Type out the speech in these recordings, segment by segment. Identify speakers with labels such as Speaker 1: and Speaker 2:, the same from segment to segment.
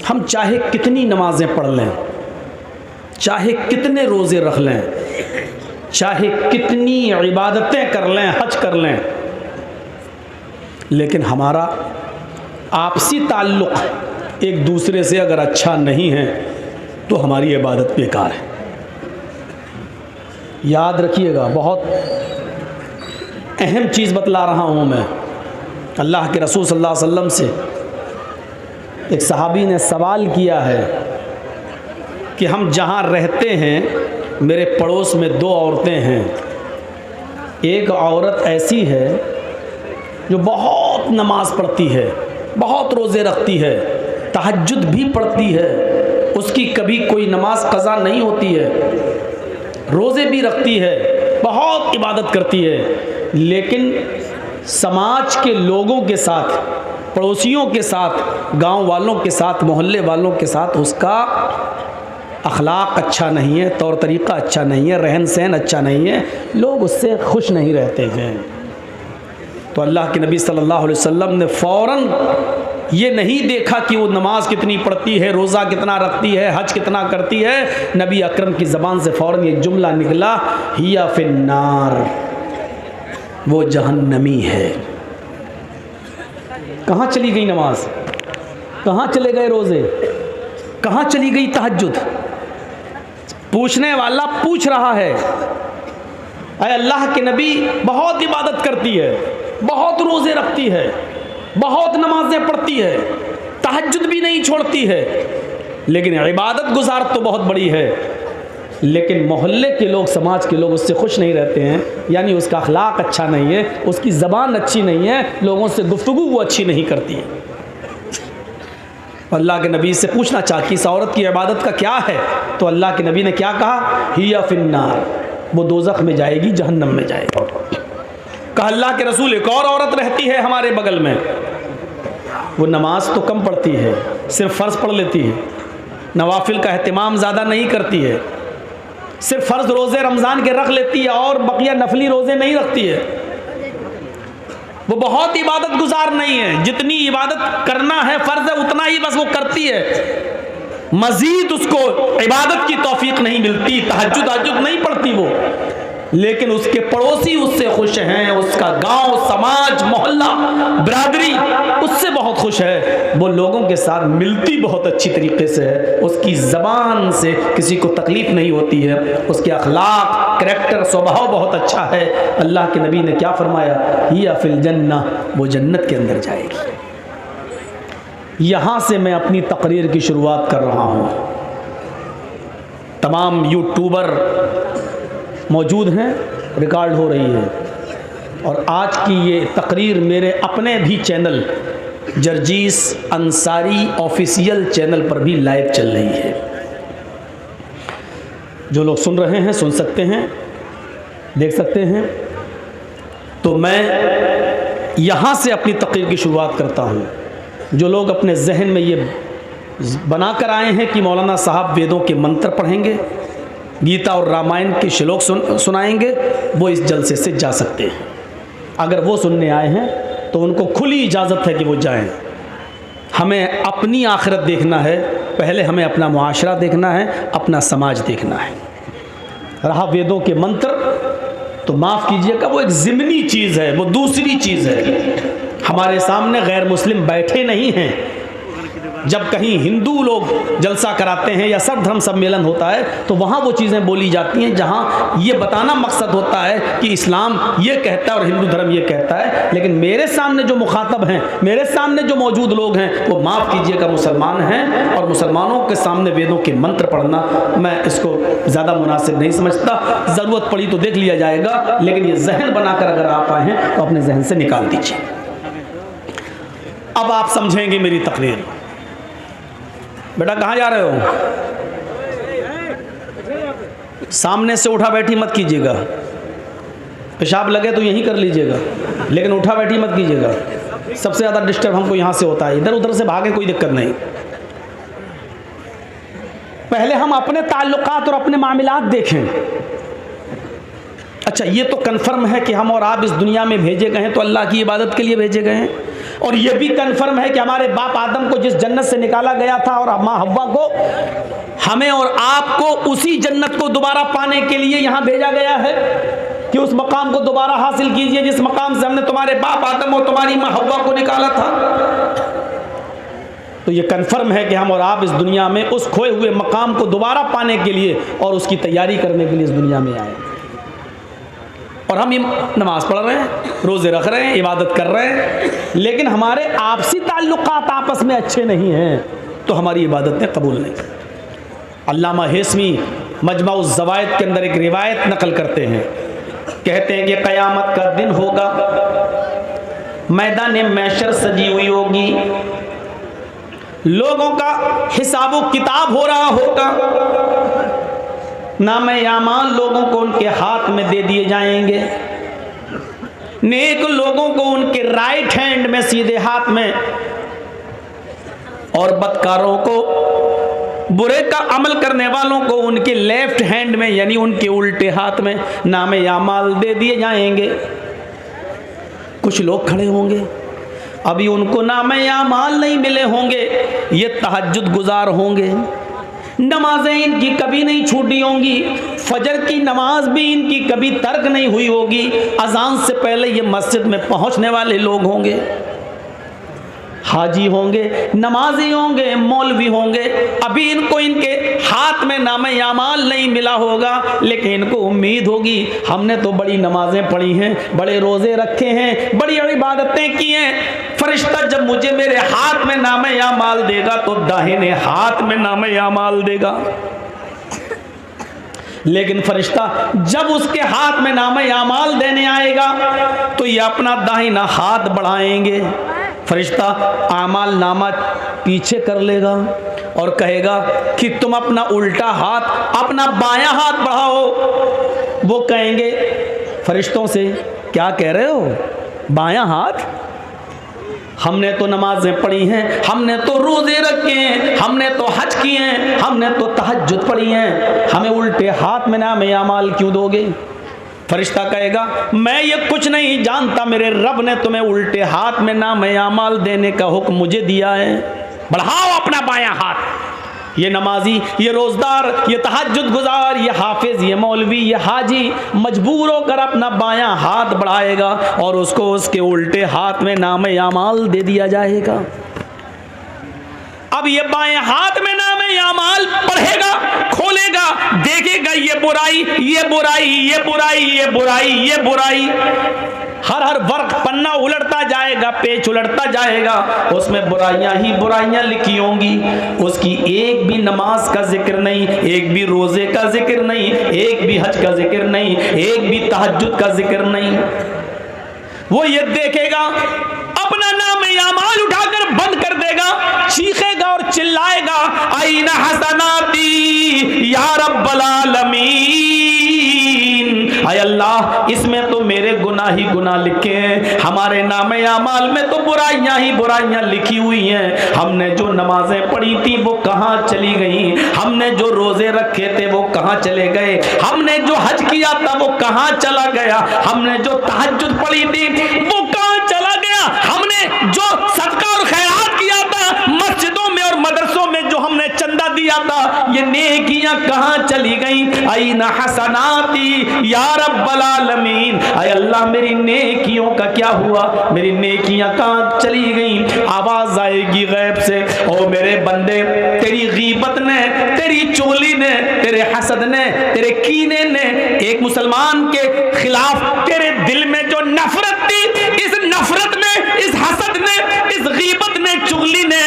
Speaker 1: हम चाहे कितनी नमाज़ें पढ़ लें, चाहे कितने रोज़े रख लें, चाहे कितनी इबादतें कर लें, हज कर लें, लेकिन हमारा आपसी ताल्लुक़ एक दूसरे से अगर अच्छा नहीं है तो हमारी इबादत बेकार है। याद रखिएगा, बहुत अहम चीज़ बतला रहा हूँ मैं। अल्लाह के रसूल सल्लल्लाहु अलैहि वसल्लम से एक सहाबी ने सवाल किया है कि हम जहाँ रहते हैं मेरे पड़ोस में 2 औरतें हैं, एक औरत ऐसी है जो बहुत नमाज़ पढ़ती है, बहुत रोज़े रखती है, तहज्जुद भी पढ़ती है, उसकी कभी कोई नमाज क़ज़ा नहीं होती है, रोज़े भी रखती है, बहुत इबादत करती है, लेकिन समाज के लोगों के साथ, पड़ोसियों के साथ, गांव वालों के साथ, मोहल्ले वालों के साथ उसका अखलाक अच्छा नहीं है, तौर तरीक़ा अच्छा नहीं है, रहन सहन अच्छा नहीं है, लोग उससे खुश नहीं रहते हैं। तो अल्लाह के नबी सल्लल्लाहु अलैहि वसल्लम ने फ़ौरन ये नहीं देखा कि वो नमाज कितनी पढ़ती है, रोज़ा कितना रखती है, हज कितना करती है, नबी अकरम की ज़बान से फ़ौरन ये जुमला निकला, हिया फिन्नार, वो जहन्नमी है। कहाँ चली गई नमाज, कहाँ चले गए रोज़े, कहाँ चली गई तहज्जुद? पूछने वाला पूछ रहा है, अरे अल्लाह के नबी बहुत इबादत करती है, बहुत रोज़े रखती है, बहुत नमाज़ें पढ़ती है, तहज्जुद भी नहीं छोड़ती है, लेकिन इबादत गुजार तो बहुत बड़ी है, लेकिन मोहल्ले के लोग, समाज के लोग उससे खुश नहीं रहते हैं, यानी उसका अखलाक अच्छा नहीं है, उसकी ज़बान अच्छी नहीं है, लोगों से गुफ्तगू वो अच्छी नहीं करती है। अल्लाह के नबी से पूछना चाहा कि इस औरत की इबादत का क्या है, तो अल्लाह के नबी ने क्या कहा, हिया फिन्नार, वो दोज़ख में जाएगी, जहन्नम में जाएगी। कहा अल्लाह के रसूल एक और औरत रहती है हमारे बगल में, वो नमाज तो कम पढ़ती है, सिर्फ फ़र्ज़ पढ़ लेती है, नवाफिल का अहतमाम ज़्यादा नहीं करती है, सिर्फ फ़र्ज़ रोज़े रमज़ान के रख लेती है और बकिया नफली रोज़े नहीं रखती है, वो बहुत इबादत गुजार नहीं है, जितनी इबादत करना है फ़र्ज़ है उतना ही बस वो करती है, मज़ीद उसको इबादत की तौफ़ीक नहीं मिलती, तहज्जुद नहीं पढ़ती वो, लेकिन उसके पड़ोसी उससे खुश हैं, उसका गांव, समाज, मोहल्ला, बिरादरी उससे बहुत खुश है, वो लोगों के साथ मिलती बहुत अच्छी तरीके से है, उसकी ज़बान से किसी को तकलीफ़ नहीं होती है, उसके अखलाक, करैक्टर, स्वभाव बहुत अच्छा है। अल्लाह के नबी ने क्या फरमाया, हिया फिल जन्नह, वो जन्नत के अंदर जाएगी। यहाँ से मैं अपनी तकरीर की शुरुआत कर रहा हूँ। तमाम यूट्यूबर मौजूद हैं, रिकॉर्ड हो रही है, और आज की ये तकरीर मेरे अपने भी channel Jarjis Ansari official channel पर भी लाइव चल रही है। जो लोग सुन रहे हैं सुन सकते हैं, देख सकते हैं। तो मैं यहाँ से अपनी तकरीर की शुरुआत करता हूँ। जो लोग अपने जहन में ये बना कर आए हैं कि मौलाना साहब वेदों के मंत्र पढ़ेंगे, गीता और रामायण के श्लोक सुनाएंगे, वो इस जलसे से जा सकते हैं। अगर वो सुनने आए हैं तो उनको खुली इजाज़त है कि वो जाएं। हमें अपनी आखिरत देखना है, पहले हमें अपना मुआशरा देखना है, अपना समाज देखना है। रहा वेदों के मंत्र, तो माफ़ कीजिएगा वो एक ज़िमनी चीज़ है, वो दूसरी चीज़ है। हमारे सामने गैर मुस्लिम बैठे नहीं हैं। जब कहीं हिंदू लोग जलसा कराते हैं या सर्वधर्म सम्मेलन होता है तो वहाँ वो चीज़ें बोली जाती हैं जहाँ ये बताना मकसद होता है कि इस्लाम ये कहता है और हिंदू धर्म ये कहता है। लेकिन मेरे सामने जो मुखातब हैं, मेरे सामने जो मौजूद लोग हैं, वो माफ़ कीजिएगा मुसलमान हैं, और मुसलमानों के सामने वेदों के मंत्र पढ़ना मैं इसको ज़्यादा मुनासिब नहीं समझता। ज़रूरत पड़ी तो देख लिया जाएगा, लेकिन ये जहन बनाकर अगर आप आए हैं तो अपने जहन से निकाल दीजिए। अब आप समझेंगे मेरी तकरीर। बेटा कहाँ जा रहे हो? सामने से उठा बैठी मत कीजिएगा। पेशाब लगे तो यहीं कर लीजिएगा, लेकिन उठा बैठी मत कीजिएगा। सबसे ज़्यादा डिस्टर्ब हमको यहाँ से होता है, इधर उधर से भागे कोई दिक्कत नहीं। पहले हम अपने ताल्लुकात और अपने मामलात देखें। अच्छा, ये तो कन्फर्म है कि हम और आप इस दुनिया में भेजे गए हैं तो अल्लाह की इबादत के लिए भेजे गए हैं। और यह भी कन्फर्म है कि हमारे बाप आदम को जिस जन्नत से निकाला गया था और माँ हव्वा को, हमें और आपको उसी जन्नत को दोबारा पाने के लिए यहाँ भेजा गया है कि उस मकाम को दोबारा हासिल कीजिए जिस मकाम से हमने तुम्हारे बाप आदम और तुम्हारी माँ हव्वा को निकाला था। तो ये कन्फर्म है कि हम और आप इस दुनिया में उस खोए हुए मकाम को दोबारा पाने के लिए और उसकी तैयारी करने के लिए इस दुनिया में आए। और हम ये नमाज पढ़ रहे हैं, रोज़े रख रहे हैं, इबादत कर रहे हैं, लेकिन हमारे आपसी ताल्लुकात आपस में अच्छे नहीं हैं, तो हमारी इबादतें कबूल नहीं। अल्लामा हेस्मी मजमा-उज़ ज़वाइद के अंदर एक रिवायत नकल करते हैं, कहते हैं कि क़यामत का दिन होगा, मैदान महशर सजी हुई होगी, लोगों का हिसाब किताब हो रहा होगा, नामे आमाल लोगों को उनके हाथ में दे दिए जाएंगे, नेक लोगों को उनके राइट हैंड में सीधे हाथ में, और बदकारों को, बुरे का अमल करने वालों को उनके लेफ्ट हैंड में यानी उनके उल्टे हाथ में नामे आमाल दे दिए जाएंगे। कुछ लोग खड़े होंगे, अभी उनको नामे आमाल नहीं मिले होंगे, ये तहज्जुद गुजार होंगे, नमाजें इनकी कभी नहीं छूटी होंगी, फजर की नमाज भी इनकी कभी तर्क नहीं हुई होगी, अजान से पहले ये मस्जिद में पहुंचने वाले लोग होंगे, हाजी होंगे, नमाजी होंगे, मौलवी होंगे, अभी इनको इनके हाथ में नामे आमाल नहीं मिला होगा, लेकिन इनको उम्मीद होगी हमने तो बड़ी नमाजें पढ़ी हैं, बड़े रोज़े रखे हैं, बड़ी इबादतें की हैं, फरिश्ता जब मुझे मेरे हाथ में नामे आमाल देगा तो दाहिने हाथ में नामे आमाल देगा। लेकिन फरिश्ता जब उसके हाथ में नामे आमाल देने आएगा तो ये अपना दाहिना हाथ बढ़ाएंगे, फरिश्ता आमाल नामा पीछे कर लेगा और कहेगा कि तुम अपना उल्टा हाथ, अपना बायां हाथ बढ़ाओ। वो कहेंगे फरिश्तों से, क्या कह रहे हो, बायां हाथ? हमने तो नमाजें पढ़ी हैं, हमने तो रोज़े रखे हैं, हमने तो हज किए हैं, हमने तो तहज्जुद पढ़ी हैं, हमें उल्टे हाथ में नामे आमाल क्यों दोगे? फरिश्ता कहेगा मैं ये कुछ नहीं जानता, मेरे रब ने तुम्हें उल्टे हाथ में नामे आमाल देने का हुक्म मुझे दिया है, बढ़ाओ अपना बायां हाथ। ये नमाजी, ये रोज़दार, ये तहज्जुद गुजार, ये हाफिज, ये मौलवी, ये हाजी मजबूर होकर अपना बायां हाथ बढ़ाएगा और उसको उसके उल्टे हाथ में नामे आमाल दे दिया जाएगा। अब ये बाएं हाथ में नामे आमाल पढ़ेगा, खोलेगा, देखेगा ये बुराई, ये बुराई, ये बुराई, ये बुराई, ये बुराई, हर वर्क पन्ना उलटता जाएगा, पेज उलटता जाएगा, उसमें बुराइयां ही बुराइयां लिखी होंगी। उसकी एक भी नमाज का जिक्र नहीं, एक भी रोजे का जिक्र नहीं, एक भी हज का जिक्र नहीं, एक भी तहज्जुद का जिक्र नहीं। वो ये देखेगा, अपना नामे आमाल उठाकर बंद कर देगा, चीखेगा और चिल्लाएगा आईना हसनाती या रब्बल आलमीन, हाय अल्लाह इसमें तो मेरे गुनाह ही गुनाह लिखे हैं, हमारे नामे आमाल में तो बुराइयां ही बुराइयां लिखी हुई हैं। हमने जो नमाजें पढ़ी थी वो कहाँ चली गई, हमने जो रोजे रखे थे वो कहाँ चले गए, हमने जो हज किया था वो कहाँ चला गया, हमने जो तहज्जुद पढ़ी थी वो कहाँ चला गया, हमने जो सदका और खैरात किया था मस्जिदों में और मदरसों में जो हमने चंदा दिया था, ये नेकियां कहाँ चली गई। आईना हसनाती या रब्बल आलमीन, आय अल्लाह मेरी नेकियों का क्या हुआ, मेरी नेकियां कहाँ चली गई। आवाज आएगी गैब से, ओ मेरे बंदे तेरी गीबत ने, तेरी चुगली ने, तेरे हसद ने, तेरे कीने ने, एक मुसलमान के खिलाफ तेरे दिल में जो नफरत थी, इस नफरत ने, इस हसद ने, इस गीबत ने, चुगली ने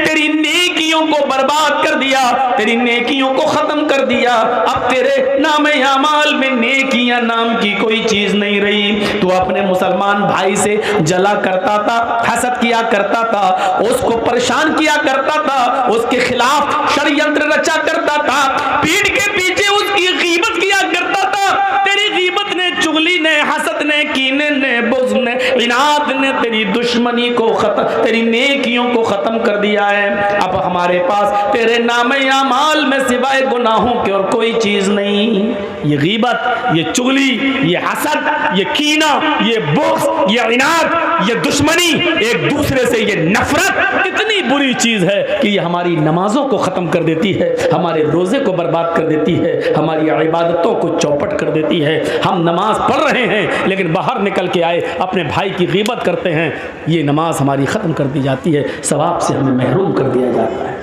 Speaker 1: तेरी नेकियों को बर्बाद कर दिया, तेरी नेकियों को खत्म कर दिया। अब तेरे नामे आमाल में नेकियां नाम की कोई चीज नहीं रही। तू अपने मुसलमान भाई से जला करता था, हसद किया करता था, उसको परेशान किया करता था, उसके खिलाफ षड्यंत्र रचा करता था, पीठ के पीछे उसकी गीबत किया करता था। तेरी गीबत ने, चुगली ने, हसद ने, कीने ने, बुग़्ज़ ने, इनाद ने तेरी दुश्मनी को खत्म, तेरी नेकियों को खत्म कर दिया है। अब हमारे पास तेरे नामे आमाल में सिवाय गुनाहों के और कोई चीज नहीं। ये गीबत, ये चुगली, ये हसद, ये कीना, ये बुग़्ज़, ये इनाद, ये दुश्मनी, एक दूसरे से ये नफरत इतनी बुरी चीज़ है कि ये हमारी नमाजों को ख़त्म कर देती है, हमारे रोज़े को बर्बाद कर देती है, हमारी इबादतों को चौपट कर देती है। हम नमाज पढ़ रहे हैं लेकिन बाहर निकल के आए अपने भाई की गीबत करते हैं, ये नमाज हमारी ख़त्म कर दी जाती है, सवाब से हमें महरूम कर दिया जाता है।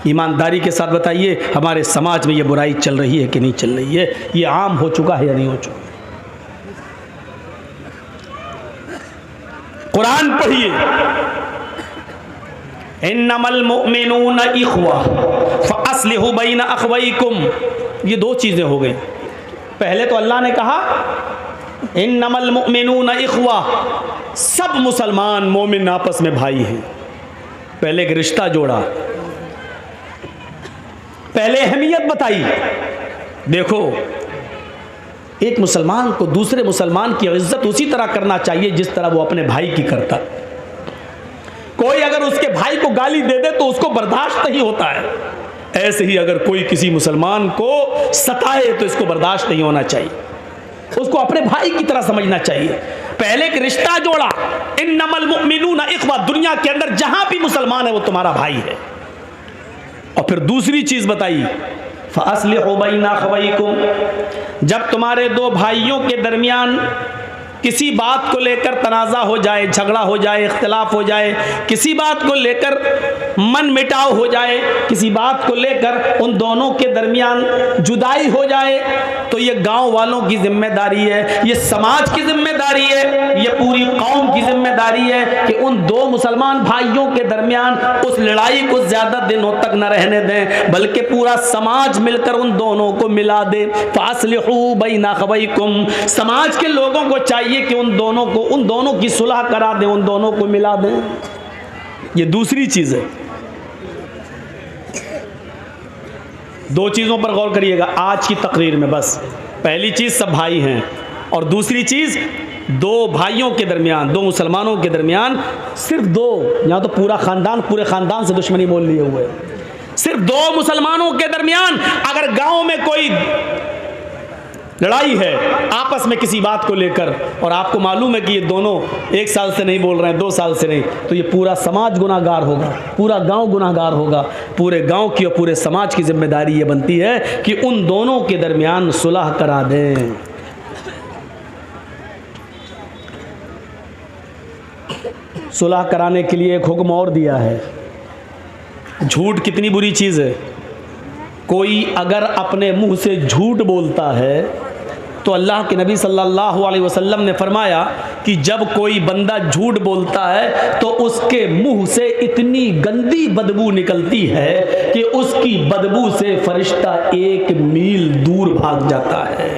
Speaker 1: ईमानदारी के साथ बताइए हमारे समाज में ये बुराई चल रही है कि नहीं चल रही है, ये आम हो चुका है या नहीं हो चुका। कुरान पढ़िए, इन्नमल मुमिनून इख्वा फअस्लिहु बैन अख्वैकुम, ये दो चीज़ें हो गई। पहले तो अल्लाह ने कहा इन्नमल मुमिनून इख्वा, सब मुसलमान मोमिन आपस में भाई हैं। पहले एक रिश्ता जोड़ा, पहले अहमियत बताई। देखो, एक मुसलमान को दूसरे मुसलमान की इज्जत उसी तरह करना चाहिए जिस तरह वो अपने भाई की करता। कोई अगर उसके भाई को गाली दे दे तो उसको बर्दाश्त नहीं होता है, ऐसे ही अगर कोई किसी मुसलमान को सताए तो इसको बर्दाश्त नहीं होना चाहिए, उसको अपने भाई की तरह समझना चाहिए। पहले एक रिश्ता जोड़ा, इन्नमल मुमिनूना इख्वा, दुनिया के अंदर जहां भी मुसलमान है वो तुम्हारा भाई है। और फिर दूसरी चीज बताई, फअस्लिहु बैन अख्वैकुम, जब तुम्हारे दो भाइयों के दरमियान किसी बात को लेकर तनाज़ा हो जाए, झगड़ा हो जाए, इख्तिलाफ हो जाए, किसी बात को लेकर मन मिटाव हो जाए, किसी बात को लेकर उन दोनों के दरमियान जुदाई हो जाए, तो ये गांव वालों की जिम्मेदारी है, ये समाज की जिम्मेदारी है, ये पूरी कौम की जिम्मेदारी है कि उन दो मुसलमान भाइयों के दरमियान उस लड़ाई को ज़्यादा दिनों तक न रहने दें, बल्कि पूरा समाज मिलकर उन दोनों को मिला दे। फ़अस्लिहू बैन अख्वैकुम, समाज के लोगों को चाहिए कि उन दोनों की सुलह करा दें, उन दोनों को मिला दें। ये दूसरी चीज है। दो चीजों पर गौर करिएगा आज की तकरीर में, बस पहली चीज सब भाई हैं, और दूसरी चीज दो भाइयों के दरमियान, दो मुसलमानों के दरमियान, सिर्फ दो, यहां तो पूरा खानदान, पूरे खानदान से दुश्मनी बोल लिए हुए, सिर्फ दो मुसलमानों के दरमियान अगर गांव में कोई लड़ाई है आपस में किसी बात को लेकर, और आपको मालूम है कि ये दोनों एक साल से नहीं बोल रहे हैं, 2 साल से नहीं, तो ये पूरा समाज गुनाहगार होगा, पूरा गांव गुनाहगार होगा। पूरे गांव की और पूरे समाज की जिम्मेदारी ये बनती है कि उन दोनों के दरमियान सुलह करा दें। सुलह कराने के लिए एक हुक्म और दिया है। झूठ कितनी बुरी चीज़ है। कोई अगर अपने मुंह से झूठ बोलता है तो अल्लाह के नबी सल्लल्लाहु अलैहि वसल्लम ने फरमाया कि जब कोई बंदा झूठ बोलता है तो उसके मुंह से इतनी गंदी बदबू निकलती है कि उसकी बदबू से फरिश्ता 1 मील दूर भाग जाता है।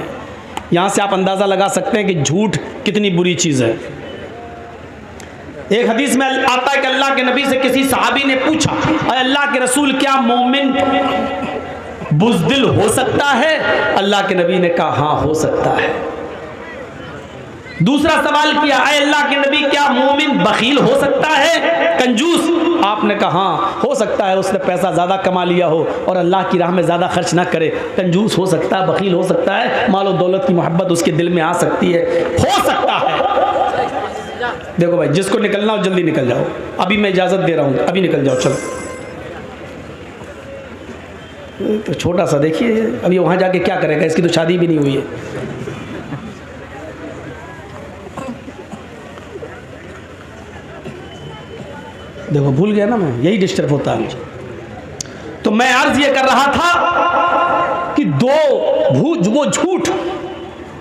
Speaker 1: यहाँ से आप अंदाज़ा लगा सकते हैं कि झूठ कितनी बुरी चीज़ है। एक हदीस में आता है कि अल्लाह के नबी से किसी सहाबी ने पूछा, अल्लाह के रसूल क्या मोमिन बुज़दिल हो सकता है? अल्लाह के नबी ने कहा हाँ हो सकता है। दूसरा सवाल किया, अल्लाह के नबी क्या मोमिन बखील हो सकता है, कंजूस? आपने कहा हाँ हो सकता है, उसने पैसा ज़्यादा कमा लिया हो और अल्लाह की राह में ज़्यादा खर्च ना करे, कंजूस हो सकता है, बखील हो सकता है, मालो दौलत की मोहब्बत उसके दिल में आ सकती है, हो सकता है। देखो भाई, जिसको निकलना हो जल्दी निकल जाओ, अभी मैं इजाज़त दे रहा हूँ, अभी निकल जाओ, चलो। तो छोटा सा देखिए, अभी वहाँ जाके क्या करेगा, इसकी तो शादी भी नहीं हुई है। देखो भूल गया ना मैं, यही डिस्टर्ब होता है मुझे। तो मैं अर्ज ये कर रहा था कि वो झूठ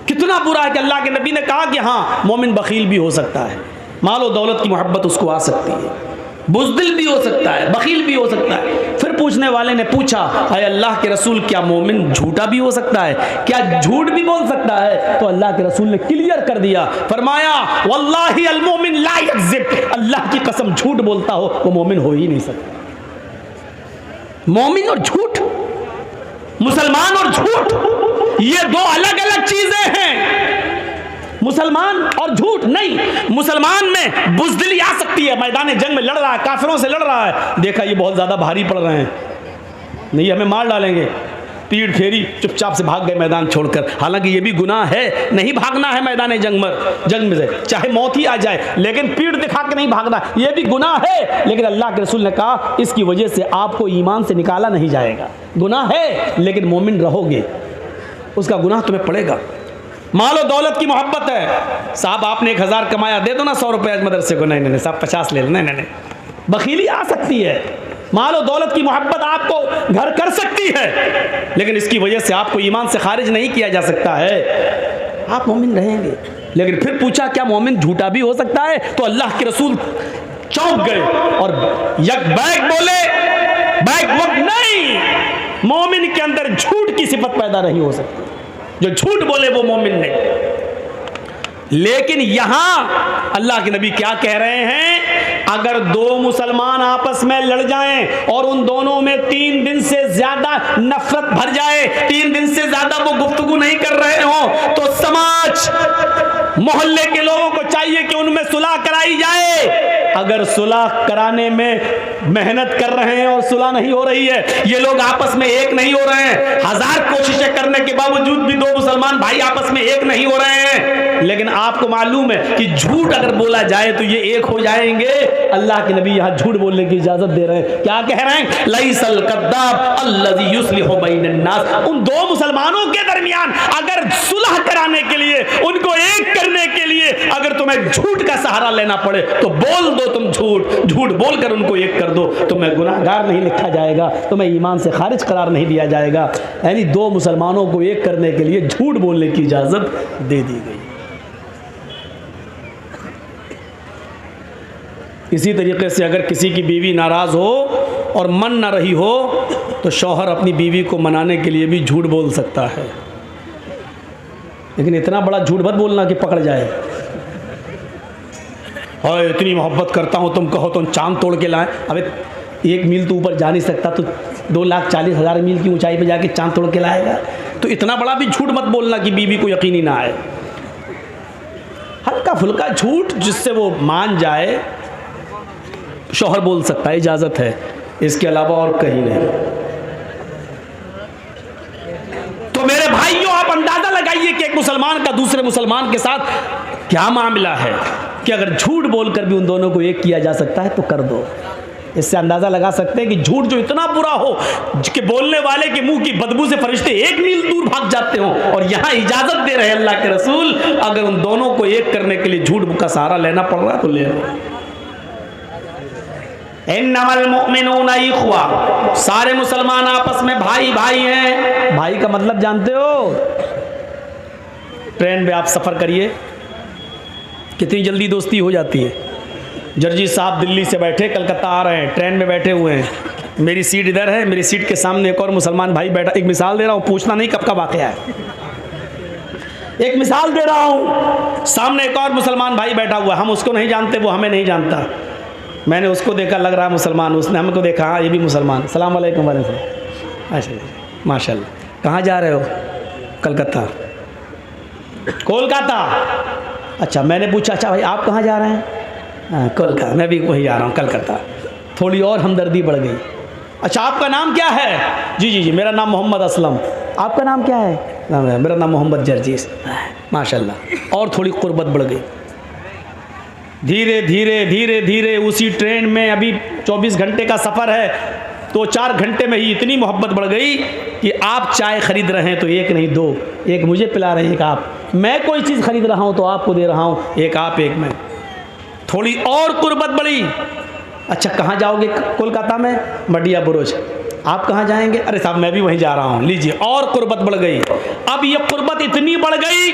Speaker 1: कितना बुरा है कि अल्लाह के नबी ने कहा कि हाँ मोमिन बखील भी हो सकता है, मालो दौलत की मोहब्बत उसको आ सकती है, बुज़दिल भी हो सकता है, बखील भी हो सकता है। फिर पूछने वाले ने पूछा, अरे अल्लाह के रसूल क्या मोमिन झूठा भी हो सकता है, क्या झूठ भी बोल सकता है? तो अल्लाह के रसूल ने क्लियर कर दिया, फरमाया वल्लाहि अल मोमिन ला यकज़िब, अल्लाह की कसम झूठ बोलता हो वो मोमिन हो ही नहीं सकता। मोमिन और झूठ, मुसलमान और झूठ, ये दो अलग अलग चीजें हैं। मुसलमान और झूठ नहीं, मुसलमान में बुज़दिली आ सकती है, मैदान जंग में लड़ रहा है, काफिरों से लड़ रहा है, देखा ये बहुत ज़्यादा भारी पड़ रहे हैं, नहीं हमें मार डालेंगे, तीर फेरी, चुपचाप से भाग गए मैदान छोड़कर। हालांकि ये भी गुनाह है, नहीं भागना है मैदान जंग में से, चाहे मौत ही आ जाए, लेकिन पीठ दिखा के नहीं भागना, ये भी गुनाह है। लेकिन अल्लाह के रसूल ने कहा इसकी वजह से आपको ईमान से निकाला नहीं जाएगा। गुनाह है लेकिन मोमिन रहोगे, उसका गुनाह तुम्हें पड़ेगा। मालो दौलत की मोहब्बत है, साहब आपने 1000 कमाया, दे दो ना 100 रुपये मदरसे को, नहीं साहब 50 ले लो, नहीं, बखीली आ सकती है। मालो दौलत की मोहब्बत आपको घर कर सकती है, लेकिन इसकी वजह से आपको ईमान से खारिज नहीं किया जा सकता है, आप मोमिन रहेंगे। लेकिन फिर पूछा क्या मोमिन झूठा भी हो सकता है? तो अल्लाह के रसूल चौंक गए और यक बैक बोले, बैक वक्त नहीं, मोमिन के अंदर झूठ की सिफत पैदा नहीं हो सकती, जो झूठ बोले वो मोमिन नहीं। लेकिन यहां अल्लाह के नबी क्या कह रहे हैं, अगर दो मुसलमान आपस में लड़ जाएं और उन दोनों में 3 दिन से ज्यादा नफरत भर जाए, 3 दिन से ज्यादा वो गुफ्तगू नहीं कर रहे हो, तो समाज मोहल्ले के लोगों को चाहिए कि उनमें सुलह कराई जाए। अगर सुलह कराने में मेहनत कर रहे हैं और सुलह नहीं हो रही है, ये लोग आपस में एक नहीं हो रहे हैं, 1000 कोशिशें करने के बावजूद भी दो मुसलमान भाई आपस में एक नहीं हो रहे हैं, लेकिन आपको मालूम है कि झूठ अगर बोला जाए तो ये एक हो जाएंगे। अल्लाह के नबी यहां झूठ बोलने की इजाजत दे रहे हैं। क्या कह रहे हैं? लैसल कद्दाब अल्लज़ी युस्लिहु बैनन नास। उन दो मुसलमानों के दरमियान अगर सुलह कराने के लिए, उनको एक करने के लिए अगर तुम्हें झूठ का सहारा लेना पड़े तो बोल दो, तुम झूठ बोलकर उनको एक कर दो, तुम्हें गुनाहगार नहीं लिखा जाएगा, तुम्हें ईमान से खारिज करार नहीं दिया जाएगा। यानी दो मुसलमानों को एक करने के लिए झूठ बोलने की इजाजत दे दी गई। इसी तरीके से अगर किसी की बीवी नाराज़ हो और मन न रही हो तो शौहर अपनी बीवी को मनाने के लिए भी झूठ बोल सकता है, लेकिन इतना बड़ा झूठ मत बोलना कि पकड़ जाए। और इतनी मोहब्बत करता हूँ, तुम कहो तो चांद तोड़ के लाए। अबे 1 मील तो ऊपर जा नहीं सकता, तो 2,40,000 मील की ऊंचाई पे जाके चांद तोड़ के लाएगा? तो इतना बड़ा भी झूठ मत बोलना कि बीवी को यकीन ही ना आए। हल्का फुल्का झूठ जिससे वो मान जाए शौहर बोल सकता है, इजाज़त है, इसके अलावा और कहीं नहीं। तो मेरे भाइयों, आप अंदाज़ा लगाइए कि एक मुसलमान का दूसरे मुसलमान के साथ क्या मामला है कि अगर झूठ बोलकर भी उन दोनों को एक किया जा सकता है तो कर दो। इससे अंदाज़ा लगा सकते हैं कि झूठ जो इतना बुरा हो कि बोलने वाले के मुंह की बदबू से फरिश्ते 1 मील दूर भाग जाते हो, और यहाँ इजाज़त दे रहे हैं अल्लाह के रसूल, अगर उन दोनों को एक करने के लिए झूठ का सहारा लेना पड़ रहा है तो ले लो। इन्नमल मुअमिनूना इख्वा, सारे मुसलमान आपस में भाई भाई हैं। भाई का मतलब जानते हो? ट्रेन में आप सफ़र करिए, कितनी जल्दी दोस्ती हो जाती है। जर्जी साहब दिल्ली से बैठे कलकत्ता आ रहे हैं, ट्रेन में बैठे हुए हैं, मेरी सीट इधर है, मेरी सीट के सामने एक और मुसलमान भाई बैठा। एक मिसाल दे रहा हूँ, पूछना नहीं कब का वाक़या है, एक मिसाल दे रहा हूँ। सामने एक और मुसलमान भाई बैठा हुआ, हम उसको नहीं जानते, वो हमें नहीं जानता। मैंने उसको देखा, लग रहा मुसलमान, उसने हमको देखा, हाँ ये भी मुसलमान। सलाम वालेकुम। अच्छा माशाल्लाह। कहाँ जा रहे हो? कलकत्ता। कोलकाता? अच्छा। मैंने पूछा अच्छा भाई आप कहाँ जा रहे हैं? हाँ कोलकाता। मैं भी वहीं जा रहा हूँ, कलकत्ता। थोड़ी और हमदर्दी बढ़ गई। अच्छा आपका नाम क्या है? जी मेरा नाम मोहम्मद असलम। आपका नाम क्या है? मेरा नाम मोहम्मद जर्जीस। माशाल्लाह। और थोड़ी कुर्बत बढ़ गई। धीरे धीरे उसी ट्रेन में, अभी 24 घंटे का सफ़र है, तो 4 घंटे में ही इतनी मोहब्बत बढ़ गई कि आप चाय ख़रीद रहे हैं तो एक नहीं 2, एक मुझे पिला रहे हैं, एक आप। मैं कोई चीज़ ख़रीद रहा हूँ तो आपको दे रहा हूँ, एक आप एक मैं। थोड़ी और कुर्बत बढ़ी। अच्छा कहाँ जाओगे? कोलकाता में मडिया बुरुज। आप कहाँ जाएंगे? अरे साहब मैं भी वहीं जा रहा हूँ। लीजिए, और कुर्बत बढ़ गई। अब ये कुर्बत इतनी बढ़ गई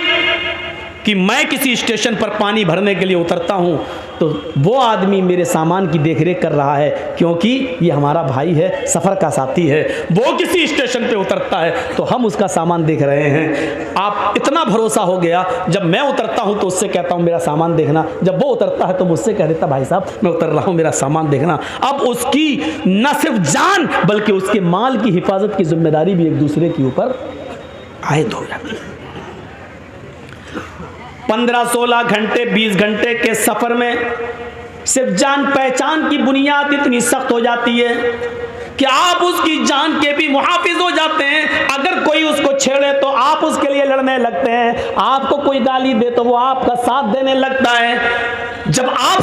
Speaker 1: कि मैं किसी स्टेशन पर पानी भरने के लिए उतरता हूँ तो वो आदमी मेरे सामान की देखरेख कर रहा है, क्योंकि ये हमारा भाई है, सफ़र का साथी है। वो किसी स्टेशन पे उतरता है तो हम उसका सामान देख रहे हैं। आप इतना भरोसा हो गया, जब मैं उतरता हूँ तो उससे कहता हूँ मेरा सामान देखना, जब वो उतरता है तो मुझसे कह देता भाई साहब मैं उतर रहा हूँ, मेरा सामान देखना। अब उसकी न सिर्फ जान बल्कि उसके माल की हिफाजत की जिम्मेदारी भी एक दूसरे के ऊपर आयद हो जाती है। 15-16 घंटे 20 घंटे के सफ़र में सिर्फ जान पहचान की बुनियाद इतनी सख्त हो जाती है कि आप उसकी जान के भी मुहाफिज हो जाते हैं। अगर कोई उसको छेड़े तो आप उसके लिए लड़ने लगते हैं, आपको कोई गाली दे तो वो आपका साथ देने लगता है। जब आप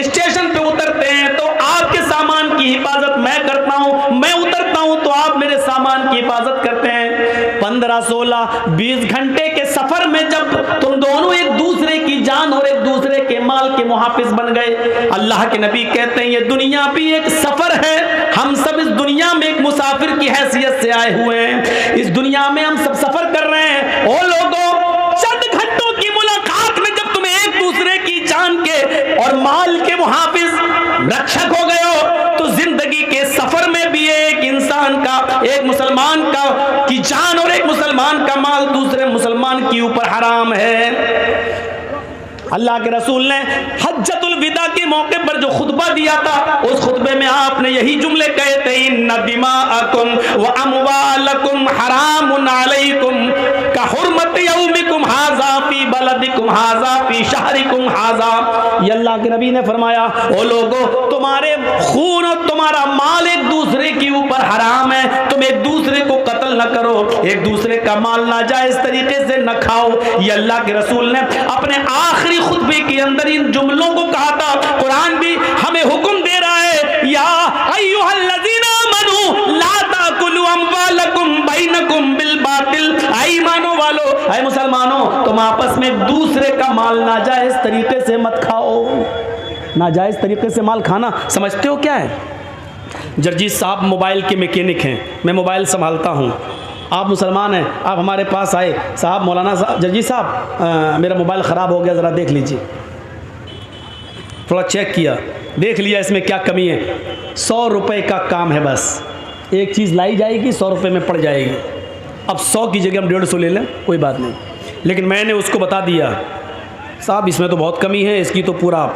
Speaker 1: स्टेशन पे उतरते हैं तो आपके सामान की हिफाजत मैं करता हूं, मैं उतरता हूं तो आप मेरे सामान की हिफाजत करते हैं। 15, 16, 20 घंटे के सफर में जब तुम दोनों एक दूसरे की जान और एक दूसरे के माल के मुहाफिज बन गए, अल्लाह के नबी कहते हैं ये दुनिया भी एक सफर है, हम सब इस दुनिया में एक मुसाफिर की हैसियत से आए हुए हैं, इस दुनिया में हम सब सफर कर रहे हैं। ओ लोगों, चंद घंटों की मुलाकात में जब तुम एक दूसरे की जान के और माल के मुहाफिज रक्षक हो गए हो तो जिंदगी के सफर में भी एक इंसान का, एक मुसलमान का की जान और एक मुसलमान का माल दूसरे मुसलमान के ऊपर हराम है। अल्लाह के रसूल ने हज्जतुल विदा के मौके पर जो खुतबा दिया था, उस खुतबे में आपने यही जुमले कहे थे, इन्ना दिमाअकुम व अमवालकुम हरामुन अलैकुम का हुर्मत यौमिकुम हाज़ा फी बलदिकुम हाज़ा फी शहरिकुम हाज़ा। ये अल्लाह के नबी ने फरमाया, ओ लोगों, तुम्हारे खून और तुम्हारा माल एक दूसरे के ऊपर हराम है, तुम एक दूसरे को कत्ल न करो, एक दूसरे का माल नाजायज तरीके से न खाओ। ये अल्लाह के रसूल ने अपने आखिरी खुतबे के अंदर इन जुमलों को कहा था। कुरान भी हमें हुक्म दे रहा है, या अय्युहल्लज़ीना आमनू ला ताकुलू अम्वालकुम बैनकुम बिल बातिल। ऐ ईमानो वालो, ऐ मुसलमानों, तुम आपस में एक दूसरे का माल नाजायज तरीके से मत खाओ। नाजायज तरीके से माल खाना समझते हो क्या है? जर्जीत साहब मोबाइल के मैकेनिक हैं, मैं मोबाइल संभालता हूँ, आप मुसलमान हैं, आप हमारे पास आए, साहब मौलाना साहब, जर्जीत साहब मेरा मोबाइल ख़राब हो गया, ज़रा देख लीजिए। थोड़ा चेक किया, देख लिया इसमें क्या कमी है। 100 रुपये का काम है, बस एक चीज़ लाई जाएगी, 100 रुपये में पड़ जाएगी। अब 100 की जगह हम 150 ले लें, कोई बात नहीं, लेकिन मैंने उसको बता दिया, साहब इसमें तो बहुत कमी है, इसकी तो पूरा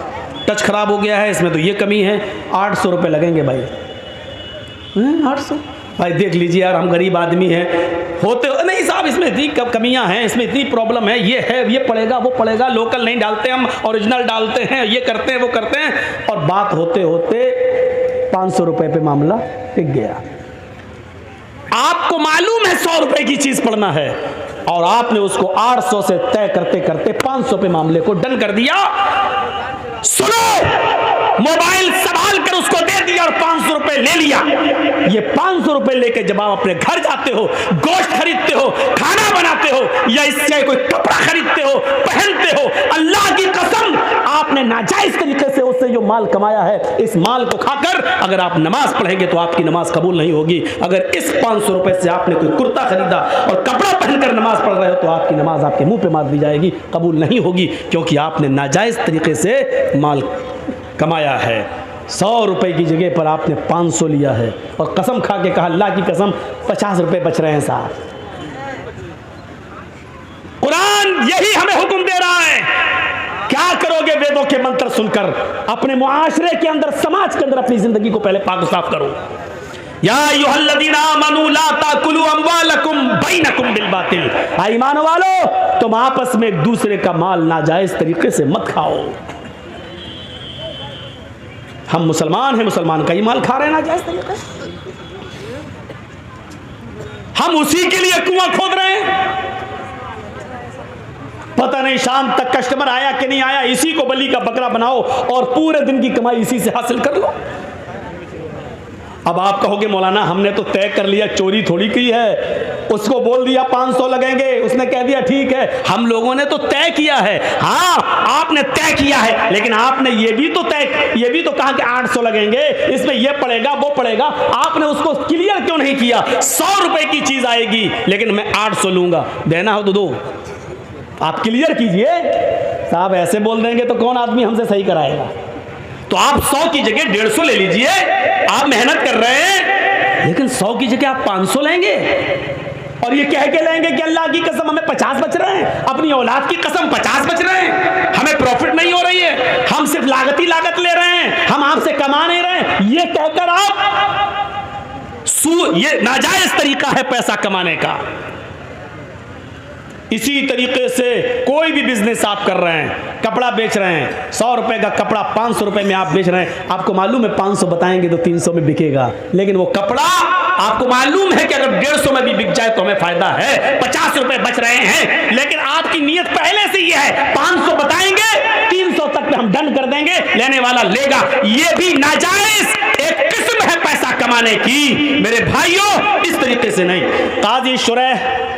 Speaker 1: टच ख़राब हो गया है, इसमें तो ये कमी है, 800 रुपये लगेंगे भाई। 800 भाई, देख लीजिए यार, हम गरीब आदमी हैं, होते हो नहीं साहब, इसमें इतनी कमियां हैं, इसमें इतनी प्रॉब्लम है, ये पड़ेगा, वो पड़ेगा, लोकल नहीं डालते हम, ओरिजिनल डालते हैं, ये करते हैं, वो करते हैं, और बात होते होते 500 रुपये पे मामला टिक गया। आपको मालूम है 100 रुपये की चीज़ पड़ना है, और आपने उसको 800 से तय करते करते 500 पे मामले को डन कर दिया। सुनो, मोबाइल संभाल कर उसको दे दिया और 500 रुपए ले लिया। ये 500 रुपए लेके जब आप अपने घर जाते हो, गोश्त खरीदते हो, खाना बनाते हो, या इससे कोई कपड़ा खरीदते हो, पहनते हो, अल्लाह की कसम आपने नाजायज तरीके से उससे जो माल कमाया है, इस माल को खाकर अगर आप नमाज पढ़ेंगे तो आपकी नमाज कबूल नहीं होगी। अगर इस 500 रुपए से आपने कोई कुर्ता खरीदा और कपड़ा पहनकर नमाज पढ़ रहे हो तो आपकी नमाज आपके मुंह पे मार दी जाएगी, कबूल नहीं होगी, क्योंकि आपने नाजायज तरीके से माल कमाया है। 100 रुपए की जगह पर आपने 500 लिया है, और कसम खा के कहा, अल्लाह की कसम 50 रुपए बच रहे हैं साहब। कुरान यही हमें हुक्म दे रहा है। क्या करोगे वेदों के मंत्र सुनकर? अपने मुआशरे के अंदर, समाज के अंदर अपनी जिंदगी को पहले पाक साफ करो। या अय्युहल्लज़ीना आमनू ला ताकुलू अम्वालकुम बैनकुम बिल बातिल। ऐ ईमान वालो, तुम आपस में एक दूसरे का माल नाजायज तरीके से मत खाओ। हम मुसलमान हैं, मुसलमान का ही माल खा रहे हैं नाजायज तरीके से, हम उसी के लिए कुआं खोद रहे हैं। पता नहीं शाम तक कस्टमर आया कि नहीं आया, इसी को बलि का बकरा बनाओ और पूरे दिन की कमाई इसी से हासिल कर लो। अब आप कहोगे मौलाना हमने तो तय कर लिया, चोरी थोड़ी की है, उसको बोल दिया 500 लगेंगे, उसने कह दिया ठीक है। हम लोगों ने तो तय किया है। हाँ, आपने तय किया है, लेकिन आपने ये भी तो कहा कि 800 लगेंगे, इसमें ये पड़ेगा वो पड़ेगा। आपने उसको क्लियर क्यों नहीं किया? 100 रुपए की चीज आएगी लेकिन मैं 800 लूंगा, देना हो तो दो, आप क्लियर कीजिए। साहब ऐसे बोल देंगे तो कौन आदमी हमसे सही कराएगा? तो आप 100 की जगह 150 ले लीजिए, आप मेहनत कर रहे हैं, लेकिन 100 की जगह आप 500 लेंगे और ये कह के लेंगे कि अल्लाह की कसम हमें 50 बच रहे हैं, अपनी औलाद की कसम 50 बच रहे हैं, हमें प्रॉफिट नहीं हो रही है, हम सिर्फ लागत ले रहे हैं, हम आपसे कमा नहीं रहे। ये कहकर आप ये नाजायज तरीका है पैसा कमाने का। इसी तरीके से कोई भी बिजनेस आप कर रहे हैं, कपड़ा बेच रहे हैं, 100 रुपए का कपड़ा 500 रुपए में आप बेच रहे हैं, आपको मालूम है 500 बताएंगे तो 300 में बिकेगा, लेकिन वो कपड़ा आपको मालूम है कि अगर 150 में भी बिक जाए तो हमें फायदा है, 50 रुपए बच रहे हैं, लेकिन आपकी नीयत पहले से ये है 500 बताएंगे 300 तक पे हम डन कर देंगे, लेने वाला लेगा। ये भी नाजायज एक किस्म है पैसा कमाने की मेरे भाइयों, इस तरीके से नहीं। काजी शुरैह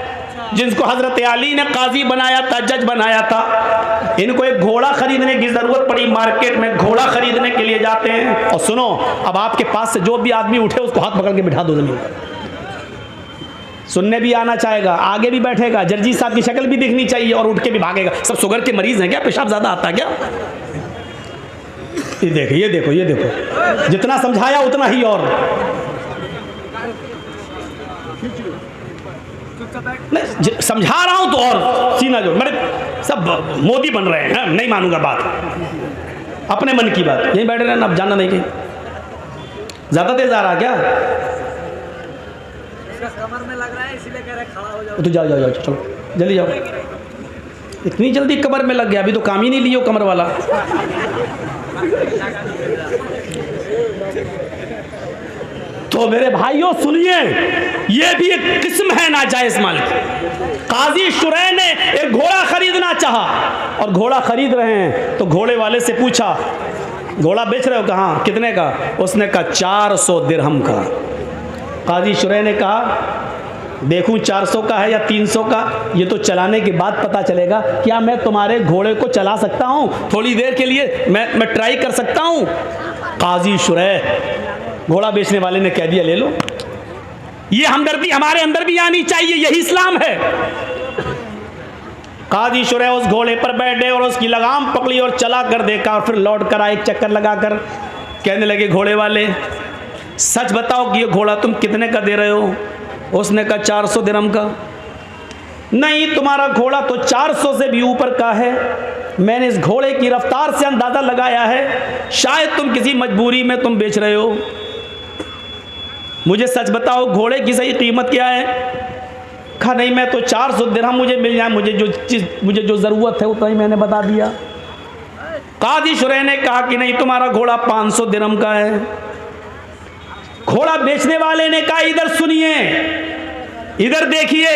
Speaker 1: जिनको हजरत अली ने काजी बनाया था, जज बनाया था, इनको एक घोड़ा खरीदने की जरूरत पड़ी, मार्केट में घोड़ा खरीदने के लिए जाते हैं। और सुनो, अब आपके पास से जो भी आदमी उठे उसको हाथ पकड़ के बिठा दो जमीन पर, सुनने भी आना चाहेगा, आगे भी बैठेगा, जर्जी साहब की शक्ल भी दिखनी चाहिए और उठ के भी भागेगा। सब शुगर के मरीज हैं क्या? पेशाब ज्यादा आता है क्या? ये देखो ये देखो ये देखो, जितना समझाया उतना ही और नहीं, समझा रहा हूं तो और सीना जो मेरे सब मोदी बन रहे हैं, नहीं मानूंगा बात, अपने मन की बात, यहीं बैठे रहना, अब जानना नहीं कहीं। ज्यादा तेज आ रहा क्या? कमर में लग रहा है इसीलिए कह रहे खड़ा हो जाओ। तो जाओ जाओ जाओ, चलो जल्दी जाओ। इतनी जल्दी कमर में लग गया, अभी तो काम ही नहीं लियो कमर वाला। तो मेरे भाइयों सुनिए, ये भी एक किस्म है नाजायज माल की। काजी शुरैह ने एक घोड़ा खरीदना चाहा और घोड़ा खरीद रहे हैं, तो घोड़े वाले से पूछा घोड़ा बेच रहे हो? कहाँ, कितने का? उसने कहा 400 दिरहम का। काजी शुरैह ने कहा देखूं 400 का है या 300 का, ये तो चलाने के बाद पता चलेगा। क्या मैं तुम्हारे घोड़े को चला सकता हूँ थोड़ी देर के लिए? मैं ट्राई कर सकता हूँ? काजी शुरैह, घोड़ा बेचने वाले ने कह दिया ले लो। ये हमदर्दी हमारे अंदर भी आनी चाहिए, यही इस्लाम है। काजी शुरैह उस घोड़े पर बैठे और उसकी लगाम पकड़ी और चला कर देखा और फिर लौट कर आए, एक चक्कर लगाकर कहने लगे घोड़े वाले सच बताओ कि ये घोड़ा तुम कितने का दे रहे हो? उसने कहा 400 दिरहम का। नहीं, तुम्हारा घोड़ा तो 400 से भी ऊपर का है, मैंने इस घोड़े की रफ्तार से अंदाजा लगाया है, शायद तुम किसी मजबूरी में तुम बेच रहे हो। मुझे सच बताओ घोड़े की सही कीमत क्या है? कहा नहीं, मैं तो 400 दिरहम मुझे मिल जाए, मुझे जो ज़रूरत है उतना ही मैंने बता दिया। काजी शुरैह ने कहा कि नहीं, तुम्हारा घोड़ा 500 दिरहम का है। घोड़ा बेचने वाले ने कहा इधर सुनिए, इधर देखिए,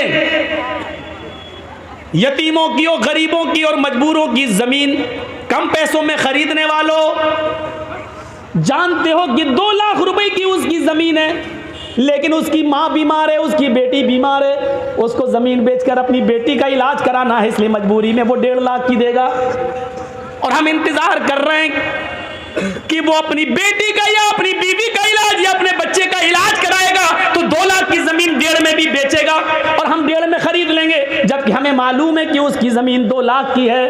Speaker 1: यतीमों की और गरीबों की और मजबूरों की ज़मीन कम पैसों में खरीदने वालों, जानते हो कि 2 लाख रुपए की उसकी ज़मीन है, लेकिन उसकी माँ बीमार है, उसकी बेटी बीमार है, उसको ज़मीन बेचकर अपनी बेटी का इलाज कराना है, इसलिए मजबूरी में वो 1.5 लाख की देगा। और हम इंतज़ार कर रहे हैं कि वो अपनी बेटी का या अपनी बीवी का इलाज या अपने बच्चे का इलाज कराएगा, तो 2 लाख की ज़मीन 1.5 में भी बेचेगा और हम 1.5 में खरीद लेंगे, जबकि हमें मालूम है कि उसकी ज़मीन 2 लाख की है,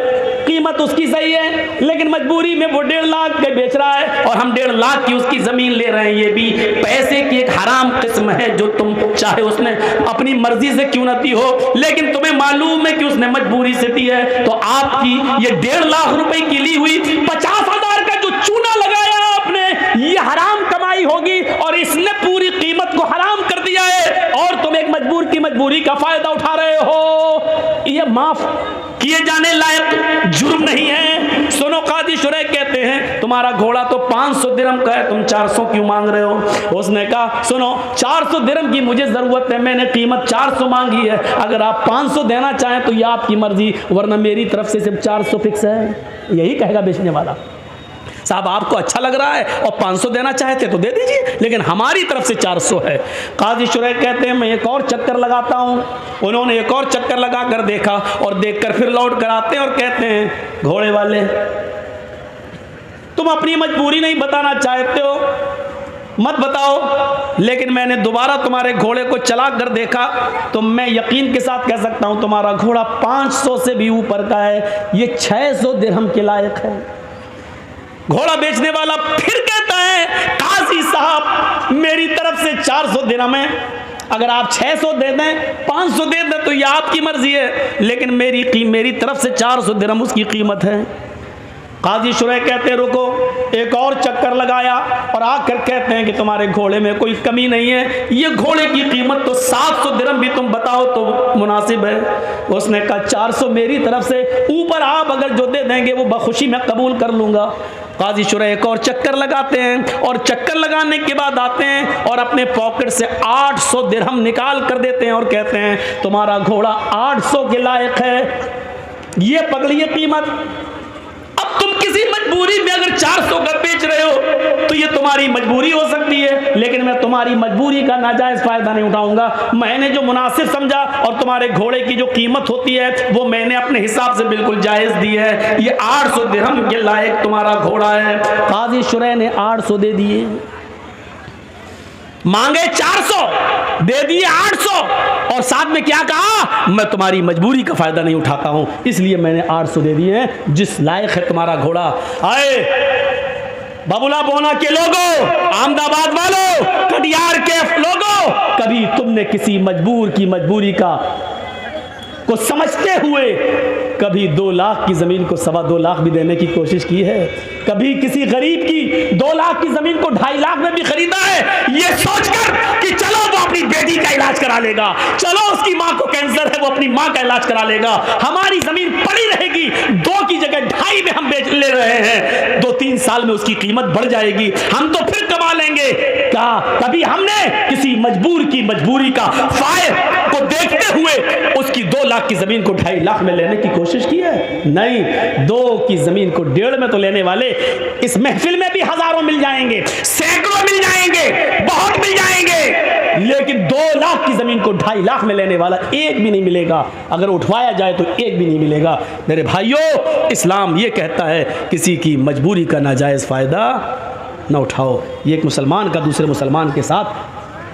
Speaker 1: कीमत उसकी सही है, लेकिन मजबूरी में वो 1.5 लाख के बेच रहा है और हम 1.5 लाख की उसकी ज़मीन ले रहे हैं। ये भी पैसे की एक हराम किस्म है, जो तुम चाहे उसने अपनी मर्जी से क्यों न दी हो, लेकिन तुम्हें मालूम है कि उसने मजबूरी से दी है, तो आपकी ये 1.5 लाख रुपए की ली हुई 50,000 का जो चूना लगाया आपने, ये हराम कमाई होगी और इसने पूरी कीमत को हराम कर दिया है और तुम एक मजबूर की मजबूरी का फायदा उठा रहे हो। ये माफ किए जाने लायक जुर्म नहीं है। सुनो, काजी शुरैह कहते हैं तुम्हारा घोड़ा तो 500 दिरहम का है, तुम 400 क्यों मांग रहे हो? उसने कहा सुनो, 400 दिरहम की मुझे जरूरत है, मैंने कीमत 400 मांगी है, अगर आप 500 देना चाहें तो ये आपकी मर्जी, वरना मेरी तरफ से सिर्फ 400 फिक्स है। यही कहेगा बेचने वाला। साहब आपको अच्छा लग रहा है और 500 देना चाहते तो दे दीजिए, लेकिन हमारी तरफ से 400 है। काजी शुरैह कहते हैं मैं एक और चक्कर लगाता हूँ। उन्होंने एक और चक्कर लगा कर देखा और देखकर फिर लौट कर आते हैं और कहते हैं घोड़े वाले तुम अपनी मजबूरी नहीं बताना चाहते हो, मत बताओ, लेकिन मैंने दोबारा तुम्हारे घोड़े को चला कर देखा तो मैं यकीन के साथ कह सकता हूँ तुम्हारा घोड़ा 500 से भी ऊपर का है, ये 600 दिरहम के लायक है। घोड़ा बेचने वाला फिर कहता है काजी साहब मेरी तरफ से 400 दिरहम है, अगर आप 600 दे दें 500 दे दें तो ये आपकी मर्जी है, लेकिन मेरी तरफ से 400 दिरहम उसकी कीमत है। काजी शुरैह कहते हैं रुको, एक और चक्कर लगाया और आकर कहते हैं कि तुम्हारे घोड़े में कोई कमी नहीं है, ये घोड़े की कीमत तो 700 दिरहम भी तुम बताओ तो मुनासिब है। उसने कहा 400 मेरी तरफ से, ऊपर आप अगर जो दे देंगे वो बखुशी मैं कबूल कर लूँगा। काजी शुरैह एक और चक्कर लगाते हैं और चक्कर लगाने के बाद आते हैं और अपने पॉकेट से 800 दिरहम निकाल कर देते हैं और कहते हैं तुम्हारा घोड़ा 800 के लायक है, ये पकड़िए कीमत। अब तुम किसी मजबूरी में अगर 400 का बेच रहे हो तो ये तुम्हारी मजबूरी हो सकती है, लेकिन मैं तुम्हारी मजबूरी का नाजायज फायदा नहीं उठाऊंगा। मैंने जो मुनासिब समझा और तुम्हारे घोड़े की जो कीमत होती है वो मैंने अपने हिसाब से बिल्कुल जायज दी है। ये 800 दिरहम के लायक तुम्हारा घोड़ा है। काजी शुरैह ने 800 दे दिए, मांगे 400, दे दिए 800 और साथ में क्या कहा, मैं तुम्हारी मजबूरी का फायदा नहीं उठाता हूं, इसलिए मैंने 800 दे दिए हैं, जिस लायक है तुम्हारा घोड़ा। आए बबुला बोना के लोगों, अहमदाबाद वालों, कटियार के लोगों, कभी तुमने किसी मजबूर की मजबूरी को समझते हुए कभी 2 लाख की जमीन को 2.25 लाख भी देने की कोशिश की है? कभी किसी गरीब की 2 लाख की जमीन को 2.5 लाख में भी खरीदा है, ये सोचकर कि चलो वो अपनी बेटी का इलाज करा लेगा, चलो उसकी मां को कैंसर है वो अपनी मां का इलाज करा लेगा, हमारी जमीन पड़ी रहेगी, 2 की जगह 2.5 में हम बेच ले रहे हैं, 2-3 साल में उसकी कीमत बढ़ जाएगी, हम तो फिर कमा लेंगे। क्या कभी हमने किसी मजबूर की मजबूरी का फायदा को देखते हुए उसकी 2 लाख की जमीन को 2.5 लाख में लेने की कोशिश की है? नहीं, 2 की जमीन को 1.5 में तो लेने वाले इस महफिल में भी हजारों मिल जाएंगे, सैकड़ों मिल जाएंगे, बहुत मिल जाएंगे, लेकिन 2 लाख की जमीन को 2.5 लाख में लेने वाला एक भी नहीं मिलेगा। अगर उठवाया जाए तो एक भी नहीं मिलेगा। मेरे भाइयों, इस्लाम ये कहता है किसी की मजबूरी का नाजायज फायदा न उठाओ। ये एक मुसलमान का दूसरे मुसलमान के साथ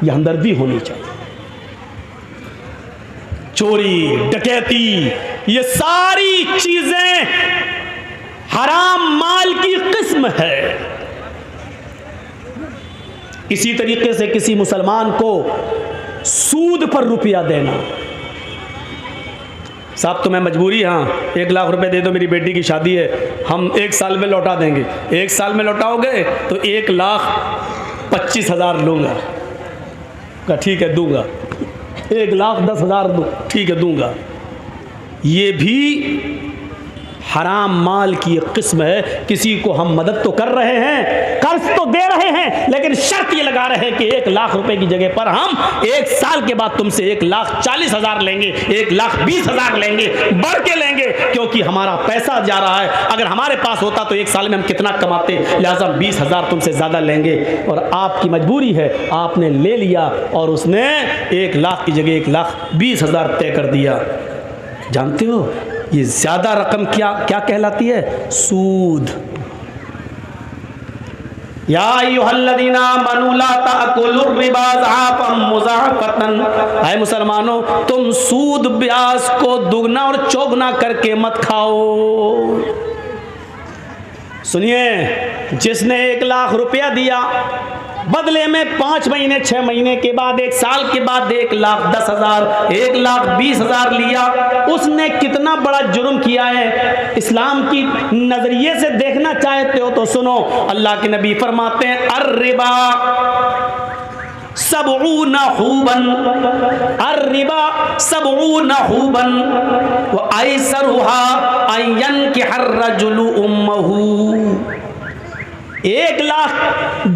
Speaker 1: ये हमदर्दी होनी चाहिए। चोरी, डकैती, ये सारी चीजें हराम माल की किस्म है। इसी तरीके से किसी मुसलमान को सूद पर रुपया देना, साहब तुम्हें मजबूरी, हाँ 1 लाख रुपए दे दो, मेरी बेटी की शादी है, हम 1 साल में लौटा देंगे। 1 साल में लौटाओगे तो 1,25,000 लूँगा। का ठीक है दूंगा। 1,10,000 दो, ठीक है दूंगा। ये भी हराम माल की एक किस्म है। किसी को हम मदद तो कर रहे हैं, कर्ज तो दे रहे हैं, लेकिन शर्त ये लगा रहे हैं कि 1 लाख रुपए की जगह पर हम 1 साल के बाद तुमसे 1,40,000 लेंगे, 1,20,000 लेंगे, बढ़ के लेंगे, क्योंकि हमारा पैसा जा रहा है। अगर हमारे पास होता तो 1 साल में हम कितना कमाते, लिहाजा 20,000 तुमसे ज़्यादा लेंगे। और आपकी मजबूरी है, आपने ले लिया और उसने 1 लाख की जगह 1,20,000 तय कर दिया। जानते हो ये ज्यादा रकम क्या क्या कहलाती है? सूद। या अय्युहल्लज़ीना आमनू ला ताकुलुर रिबा ज़आफ़न मुज़ाफ़तन, ऐ मुसलमानों तुम सूद ब्याज को दुगना और चौगुना करके मत खाओ। सुनिए, जिसने 1 लाख रुपया दिया, बदले में 5 महीने 6 महीने के बाद 1 साल के बाद 1,10,000 1,20,000 लिया, उसने कितना बड़ा जुर्म किया है। इस्लाम की नजरिए से देखना चाहते हो तो सुनो, अल्लाह के नबी फरमाते हैं अर्रिबा सबऊना हुबन, अर्रिबा सबऊना हुबन व ऐसरुहा अयन के हर रजुलु उम्महू। 1 लाख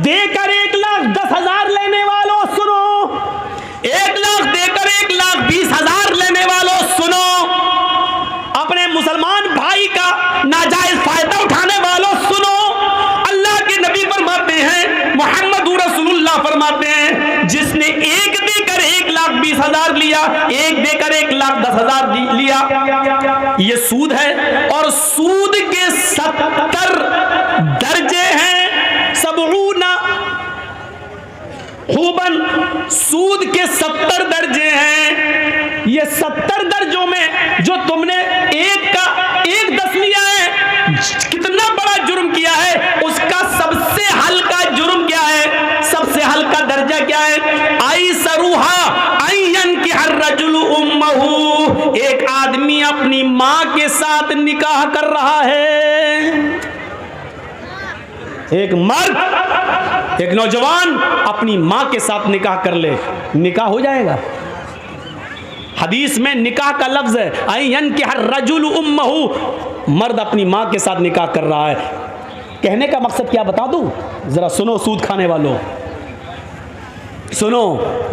Speaker 1: देकर 1,10,000 लेने वालों सुनो, 1 लाख देकर 1,20,000 लेने वालों सुनो, अपने मुसलमान भाई का नाजायज फायदा उठाने वालों सुनो। अल्लाह के नबी फरमाते हैं, मोहम्मद रसूलुल्लाह फरमाते हैं, जिसने 1 देकर 1,20,000 लिया, 1 देकर 1,10,000 लिया, ये सूद है। और सूद के 70 दर्जे हैं। सबऊना हुबन, सूद के 70 दर्जे हैं। ये 70 दर्जों में जो तुमने 1 लिया है, कितना बड़ा जुर्म किया है, उसका सबसे हल्का जुर्म क्या है, सबसे हल्का दर्जा क्या है? ऐसरुहा अय्यन के हर रजुल उम्महू, एक आदमी अपनी मां के साथ निकाह कर रहा है। एक मर्द, एक नौजवान अपनी माँ के साथ निकाह कर ले, निकाह हो जाएगा। हदीस में निकाह का लफ्ज है अयन के हर रजुल उम्महू, मर्द अपनी माँ के साथ निकाह कर रहा है। कहने का मकसद क्या बता दूं, जरा सुनो सूद खाने वालों, सुनो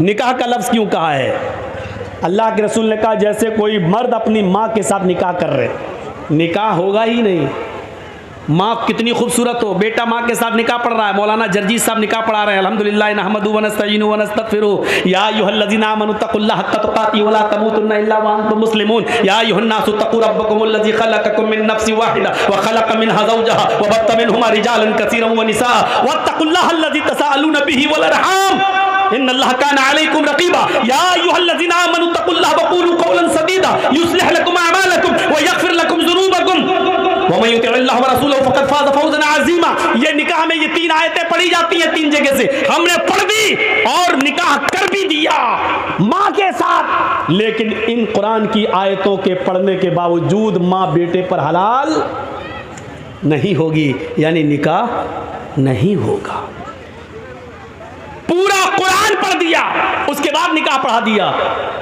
Speaker 1: निकाह का लफ्ज क्यों कहा है। अल्लाह के रसूल ने कहा जैसे कोई मर्द अपनी माँ के साथ निकाह कर रहे, निकाह होगा ही नहीं। माँ कितनी खूबसूरत हो, बेटा माँ के साथ निकाह पढ़ रहा है, मौलाना जर्जीस साहब निकाह पढ़ा रहे हैं, अल्हम्दुलिल्लाह नहमदुहु व नस्तईनुहु व नस्तगफिरुहु, या अय्युहल्लज़ीना आमनु तक़ुल्लाह हक़्क़ तुक़ातिही व ला तमूतुन्ना इल्ला व अंतुम मुस्लिमून, या अय्युहन्नासु तक़ू रब्बकुमुल्लज़ी ख़लक़कुम मिन नफ़्सिन वाहिदा व ख़लक़ मिनहा ज़ौजहा व बत्ता मिनहुमा रिजालन कसीरन व निसा वत्तक़ुल्लाहल्लज़ी तसाअलूना बिही वल अरहाम इन्नल्लाह काना अलैकुम रक़ीबा, या अय्युहल्लज़ीना आमनु तक़ुल्लाह व क़ूलू क़ौलन सदीदा युस्लिह लकुम अअमालकुम व यग़फ़िर लकुम ज़ुनूबकुम व मन युतिअल्लाह व रसूलहु फ़क़द फ़ाज़ फ़ौज़न अज़ीमा। ये निकाह में ये 3 आयतें पढ़ी जाती हैं 3 जगह से, हमने पढ़ दी और निकाह कर भी दिया माँ के साथ। लेकिन इन कुरान की आयतों के पढ़ने के बावजूद माँ बेटे पर हलाल नहीं होगी, यानी निकाह नहीं होगा। पूरा कुरान पढ़ दिया, उसके बाद निकाह पढ़ा दिया,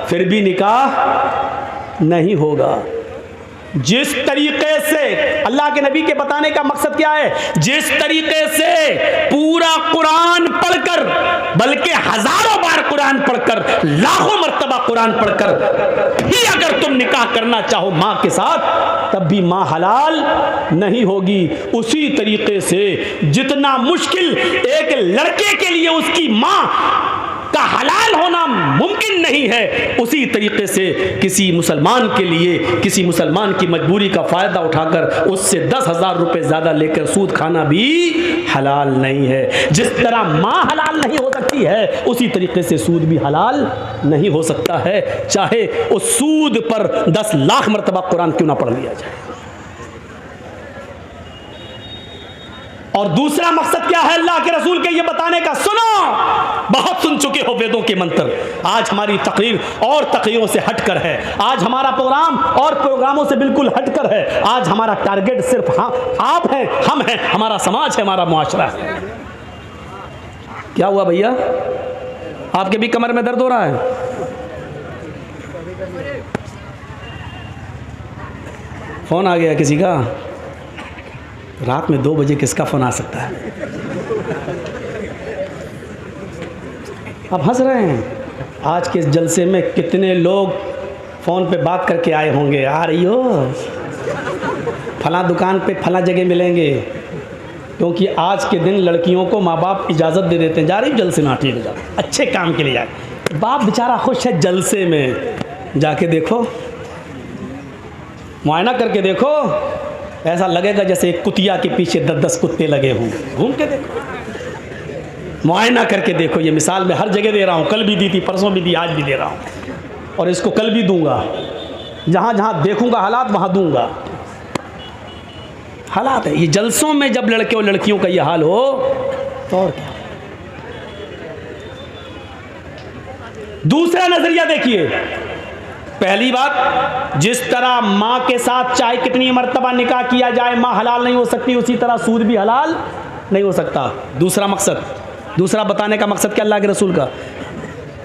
Speaker 1: फिर भी निकाह नहीं होगा। जिस तरीके से अल्लाह के नबी के बताने का मकसद क्या है, जिस तरीके से पूरा कुरान पढ़कर, बल्कि हजारों बार कुरान पढ़कर, लाखों मर्तबा कुरान पढ़कर भी अगर तुम निकाह करना चाहो माँ के साथ, तब भी माँ हलाल नहीं होगी। उसी तरीके से जितना मुश्किल एक लड़के के लिए उसकी माँ का हलाल होना मुमकिन नहीं है, उसी तरीके से किसी मुसलमान के लिए, किसी मुसलमान की मजबूरी का फ़ायदा उठाकर उससे 10,000 रुपये ज़्यादा लेकर सूद खाना भी हलाल नहीं है। जिस तरह माँ हलाल नहीं हो सकती है, उसी तरीके से सूद भी हलाल नहीं हो सकता है, चाहे उस सूद पर 10 लाख मरतबा कुरान क्यों ना पढ़ लिया जाए। और दूसरा मकसद क्या है अल्लाह के रसूल के ये बताने का, सुनो, बहुत सुन चुके हो वेदों के मंत्र। आज हमारी तकरीर और तकरीरों से हटकर है, आज हमारा प्रोग्राम और प्रोग्रामों से बिल्कुल हटकर है। आज हमारा टारगेट सिर्फ आप हैं, हम हैं, हमारा समाज है, हमारा मुआशरा है। क्या हुआ भैया, आपके भी कमर में दर्द हो रहा है? फोन आ गया किसी का? रात में 2 बजे किसका फ़ोन आ सकता है? आप हंस रहे हैं। आज के इस जलसे में कितने लोग फ़ोन पे बात करके आए होंगे, आ रही हो फला दुकान पे फला जगह मिलेंगे, क्योंकि आज के दिन लड़कियों को माँ बाप इजाज़त दे देते हैं, जा रही जलसे में, ठीक है जाओ, अच्छे काम के लिए जाए। बाप बेचारा खुश है जलसे में, जाके देखो, मुआयना करके देखो, ऐसा लगेगा जैसे एक कुतिया के पीछे 10-10 कुत्ते लगे होंगे। घूम के देखो, मुआयना करके देखो। ये मिसाल मैं हर जगह दे रहा हूँ, कल भी दी थी, परसों भी दी, आज भी दे रहा हूँ, और इसको कल भी दूंगा। जहाँ जहाँ देखूंगा हालात वहाँ दूंगा। हालात है ये जलसों में, जब लड़के और लड़कियों का ये हाल हो तो और क्या। दूसरा नजरिया देखिए, पहली बात, जिस तरह माँ के साथ चाहे कितनी मर्तबा निकाह किया जाए माँ हलाल नहीं हो सकती, उसी तरह सूद भी हलाल नहीं हो सकता। दूसरा मकसद, दूसरा बताने का मकसद क्या अल्लाह के रसूल का,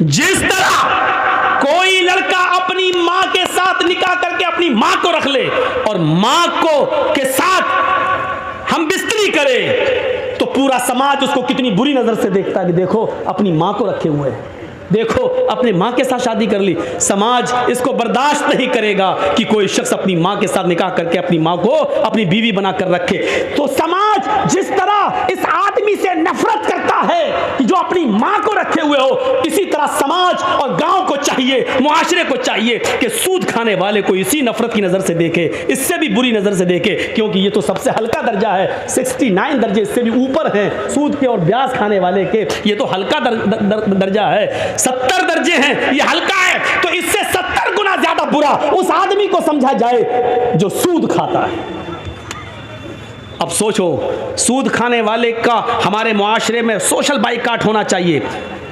Speaker 1: जिस तरह कोई लड़का अपनी माँ के साथ निकाह करके अपनी माँ को रख ले और माँ को के साथ हम बिस्तरी करें, तो पूरा समाज उसको कितनी बुरी नजर से देखता है कि देखो अपनी माँ को रखे हुए हैं, देखो अपने माँ के साथ शादी कर ली। समाज इसको बर्दाश्त नहीं करेगा कि कोई शख्स अपनी माँ के साथ निकाह करके अपनी माँ को अपनी बीवी बना कर रखे। तो समाज जिस तरह इस आदमी से नफरत करता है कि जो अपनी माँ को रखे हुए हो, इसी तरह समाज और गांव को चाहिए, मुआशरे को चाहिए कि सूद खाने वाले को इसी नफरत की नज़र से देखे, इससे भी बुरी नज़र से देखे, क्योंकि ये तो सबसे हल्का दर्जा है। 69 दर्जे इससे भी ऊपर हैं सूद के और ब्याज खाने वाले के, ये तो हल्का दर्जा है। 70 दर्जे हैं, ये हल्का है, तो इससे 70 गुना ज्यादा बुरा उस आदमी को समझा जाए जो सूद खाता है। अब सोचो, सूद खाने वाले का हमारे मुआशरे में सोशल बाइकाट होना चाहिए।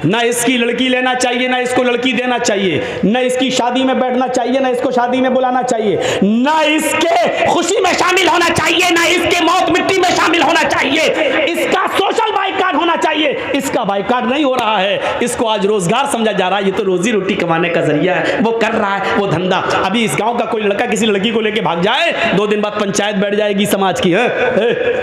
Speaker 1: ना इसकी लड़की लेना चाहिए, ना इसको लड़की देना चाहिए, ना इसकी शादी में बैठना चाहिए, ना इसको शादी में बुलाना चाहिए, ना इसके खुशी में शामिल होना चाहिए, ना इसके मौत मिट्टी में शामिल होना चाहिए। इसका सोशल बाइकाट होना चाहिए। इसका बाइकाट नहीं हो रहा है। इसको आज रोजगार समझा जा रहा है। ये तो रोजी रोटी कमाने का जरिया है, वो कर रहा है वो धंधा। अभी इस गांव का कोई लड़का किसी लड़की को लेके भाग जाए, 2 दिन बाद पंचायत बैठ जाएगी समाज की।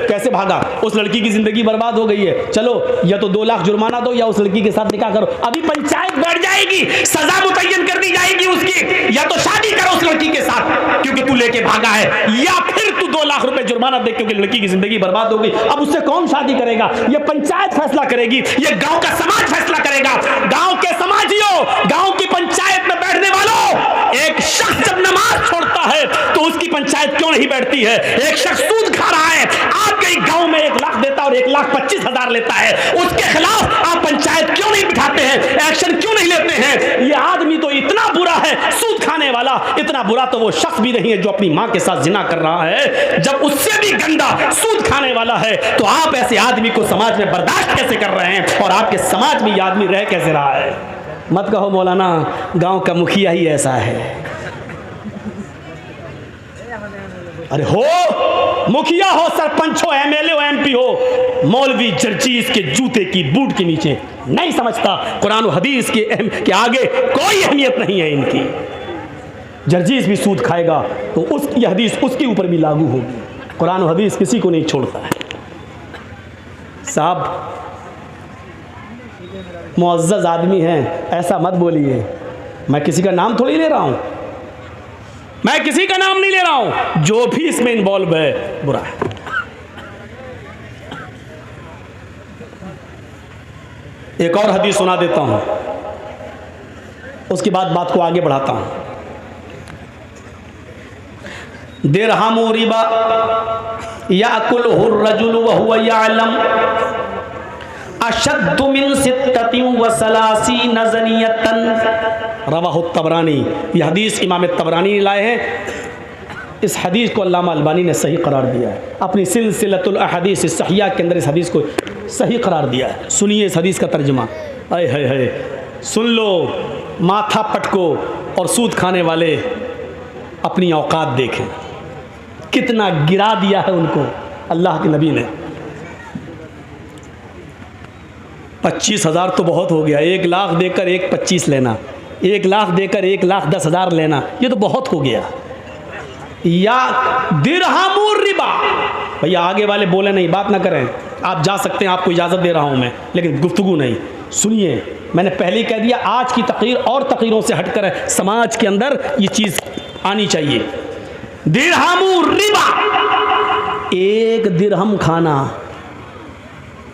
Speaker 1: कैसे भागा? उस लड़की की जिंदगी बर्बाद हो गई है, चलो या तो 2 लाख जुर्माना दो या उस लड़की के साथ निकाह करो। अभी पंचायत बैठ जाएगी, सजा मुतय्यन कर दी जाएगी उसकी, या तो शादी करो उस लड़की के साथ क्योंकि तू लेके भागा है, या फिर तू 2 लाख रुपए जुर्माना दे क्योंकि लड़की की जिंदगी बर्बाद हो गई। अब उससे कौन शादी करेगा? ये पंचायत फैसला करेगी, ये गांव का समाज फैसला करेगा। गांव के समाजियों, गांव की पंचायत में बैठने वालों, एक शख्स जब नमाज छोड़ता है तो उसकी पंचायत क्यों नहीं बैठती है? एक शख्स सूद खा रहा है, आपके गांव में 1 लाख देता और 1,25,000 लेता है, उसके खिलाफ आप पंचायत क्यों नहीं बिठाते हैं? एक्शन क्यों नहीं लेते हैं? ये आदमी तो इतना बुरा है, सूद खाने वाला, इतना बुरा तो वो शख्स भी नहीं है जो अपनी मां के साथ जिना कर रहा है। जब उससे भी गंदा सूद खाने वाला है तो आप ऐसे आदमी को समाज में बर्दाश्त कैसे कर रहे हैं? और आपके समाज में ये आदमी रह कैसे रहा है? मत कहो मौलाना गांव का मुखिया ही ऐसा है। अरे हो मुखिया हो, सरपंच हो, एमएलए हो, एमपी हो, मौलवी जर्जीस के जूते की बूट के नीचे नहीं समझता। कुरान और हदीस के आगे कोई अहमियत नहीं है इनकी। जर्जीस भी सूद खाएगा तो उसकी हदीस उसके ऊपर भी लागू होगी। कुरान और हदीस किसी को नहीं छोड़ता है। साहब मुअज़्ज़ज़ आदमी हैं, ऐसा मत बोलिए। मैं किसी का नाम थोड़ी ले रहा हूं, मैं किसी का नाम नहीं ले रहा हूं। जो भी इसमें इन्वॉल्व है बुरा है। एक और हदीस सुना देता हूं, उसके बाद बात को आगे बढ़ाता हूं। दिरहमु रिबा याकुलहु रजुल व हुवा यअलम अशद्दु मिन सित्ततिन व सलासीन ज़नियतन रवाहु तबरानी। यह हदीस इमाम तबरानी ने लाए हैं। इस हदीस को अल्लामा अलबानी ने सही करार दिया है। अपनी सिलसिलतुल अहादीस सहिहा के अंदर इस हदीस को सही करार दिया है। सुनिए इस हदीस का तर्जुमा। आए हाय हाय, सुन लो, माथा पटको और सूद खाने वाले अपनी औकात देखें, कितना गिरा दिया है उनको अल्लाह के नबी ने। 25,000 तो बहुत हो गया। 1 लाख देकर 1,25,000 लेना, 1 लाख देकर 1,10,000 लेना, ये तो बहुत हो गया। या दिरहमु रिबा, भैया आगे वाले बोले नहीं, बात ना करें, आप जा सकते हैं, आपको इजाज़त दे रहा हूं मैं, लेकिन गुफ्तगू नहीं। सुनिए, मैंने पहले ही कह दिया, आज की तकरीर और तकरीरों से हटकर समाज के अंदर ये चीज़ आनी चाहिए। दिरहमु रिबा, 1 दिरहम खाना,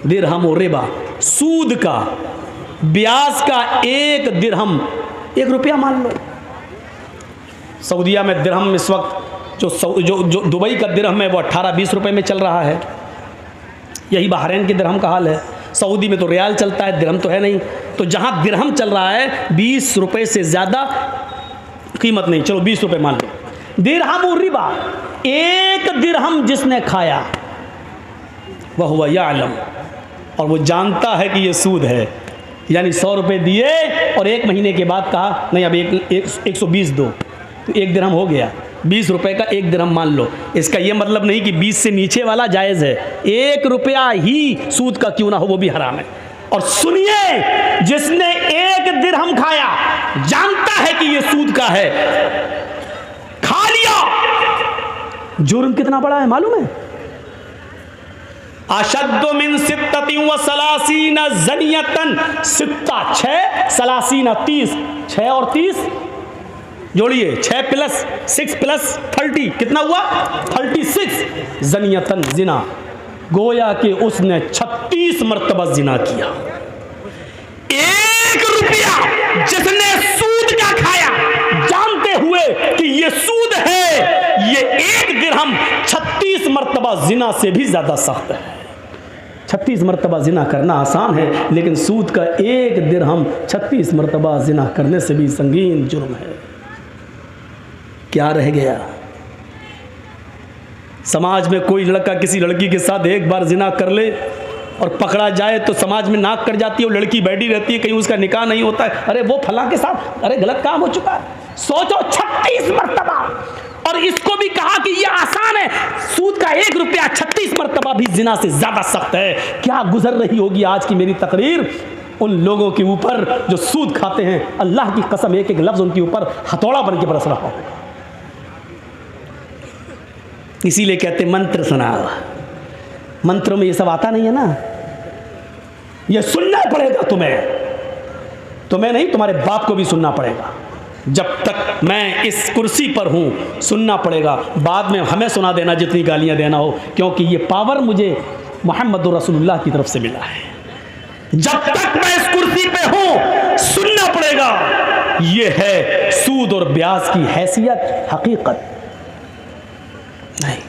Speaker 1: दिरहमु रिबा, सूद का, ब्याज का 1 दिरहम, 1 रुपया मान लो। सऊदीया में दिरहम इस वक्त जो दुबई का दिरहम है वो 18-20 रुपए में चल रहा है। यही बहरीन के दिरहम का हाल है। सऊदी में तो रियाल चलता है, दिरहम तो है नहीं। तो जहाँ दिरहम चल रहा है 20 रुपए से ज़्यादा कीमत नहीं, चलो 20 रुपए मान लो। दिरहमु रिबा, 1 दिरहम जिसने खाया वह हुआ यअलम, और वो जानता है कि ये सूद है, यानी 100 रुपये दिए और 1 महीने के बाद कहा नहीं अब 120 दो, तो 1 दिरहम हो गया। 20 रुपये का 1 दिरहम मान लो। इसका ये मतलब नहीं कि 20 से नीचे वाला जायज़ है, 1 रुपया ही सूद का क्यों ना हो वो भी हराम है। और सुनिए, जिसने 1 दिरहम खाया, जानता है कि ये सूद का है, खा लिया, जुर्म कितना बड़ा है मालूम है? अशद्दु मिन सित्ततिन व सलासीन ज़नियतन, सित्ता 6, सलासीन 30, 6 और 30 जोड़िए, 6 + 6 + 30 कितना हुआ? 36 ज़नियतन, जिना। गोया कि उसने 36 मरतबा जिना किया। 1 रुपया जिसने सूद का खाया, जानते हुए कि ये सूद है, ये 1 दिरहम 36 मरतबा जिना से भी ज़्यादा सख्त है। 36 मरतबा जिना करना आसान है, लेकिन सूद का 1 दिरहम 36 मरतबा जिना करने से भी संगीन जुर्म है। क्या रह गया? समाज में कोई लड़का किसी लड़की के साथ एक बार जिना कर ले और पकड़ा जाए तो समाज में नाक कट जाती है, वो लड़की बैठी रहती है, कहीं उसका निकाह नहीं होता है, अरे वो फलां के साथ, अरे गलत काम हो चुका है। सोचो 36 मरतबा, और इसको भी कहा कि ये आसान है, सूद का 1 रुपया 36 मरतबा भी जिना से ज्यादा सख्त है। क्या गुजर रही होगी आज की मेरी तकरीर उन लोगों के ऊपर जो सूद खाते हैं। अल्लाह की कसम, एक एक लफ्ज उनके ऊपर हथौड़ा बन के बरस रहा हो। इसीलिए कहते मंत्र सुनाओ, मंत्रों में ये सब आता नहीं है ना, ये सुनना पड़ेगा तुम्हें नहीं, तुम्हारे बाप को भी सुनना पड़ेगा। जब तक मैं इस कुर्सी पर हूं सुनना पड़ेगा, बाद में हमें सुना देना जितनी गालियां देना हो, क्योंकि ये पावर मुझे मोहम्मद रसूलुल्लाह की तरफ से मिला है। जब तक मैं इस कुर्सी पे हूं सुनना पड़ेगा। ये है सूद और ब्याज की हैसियत, हकीकत नहीं।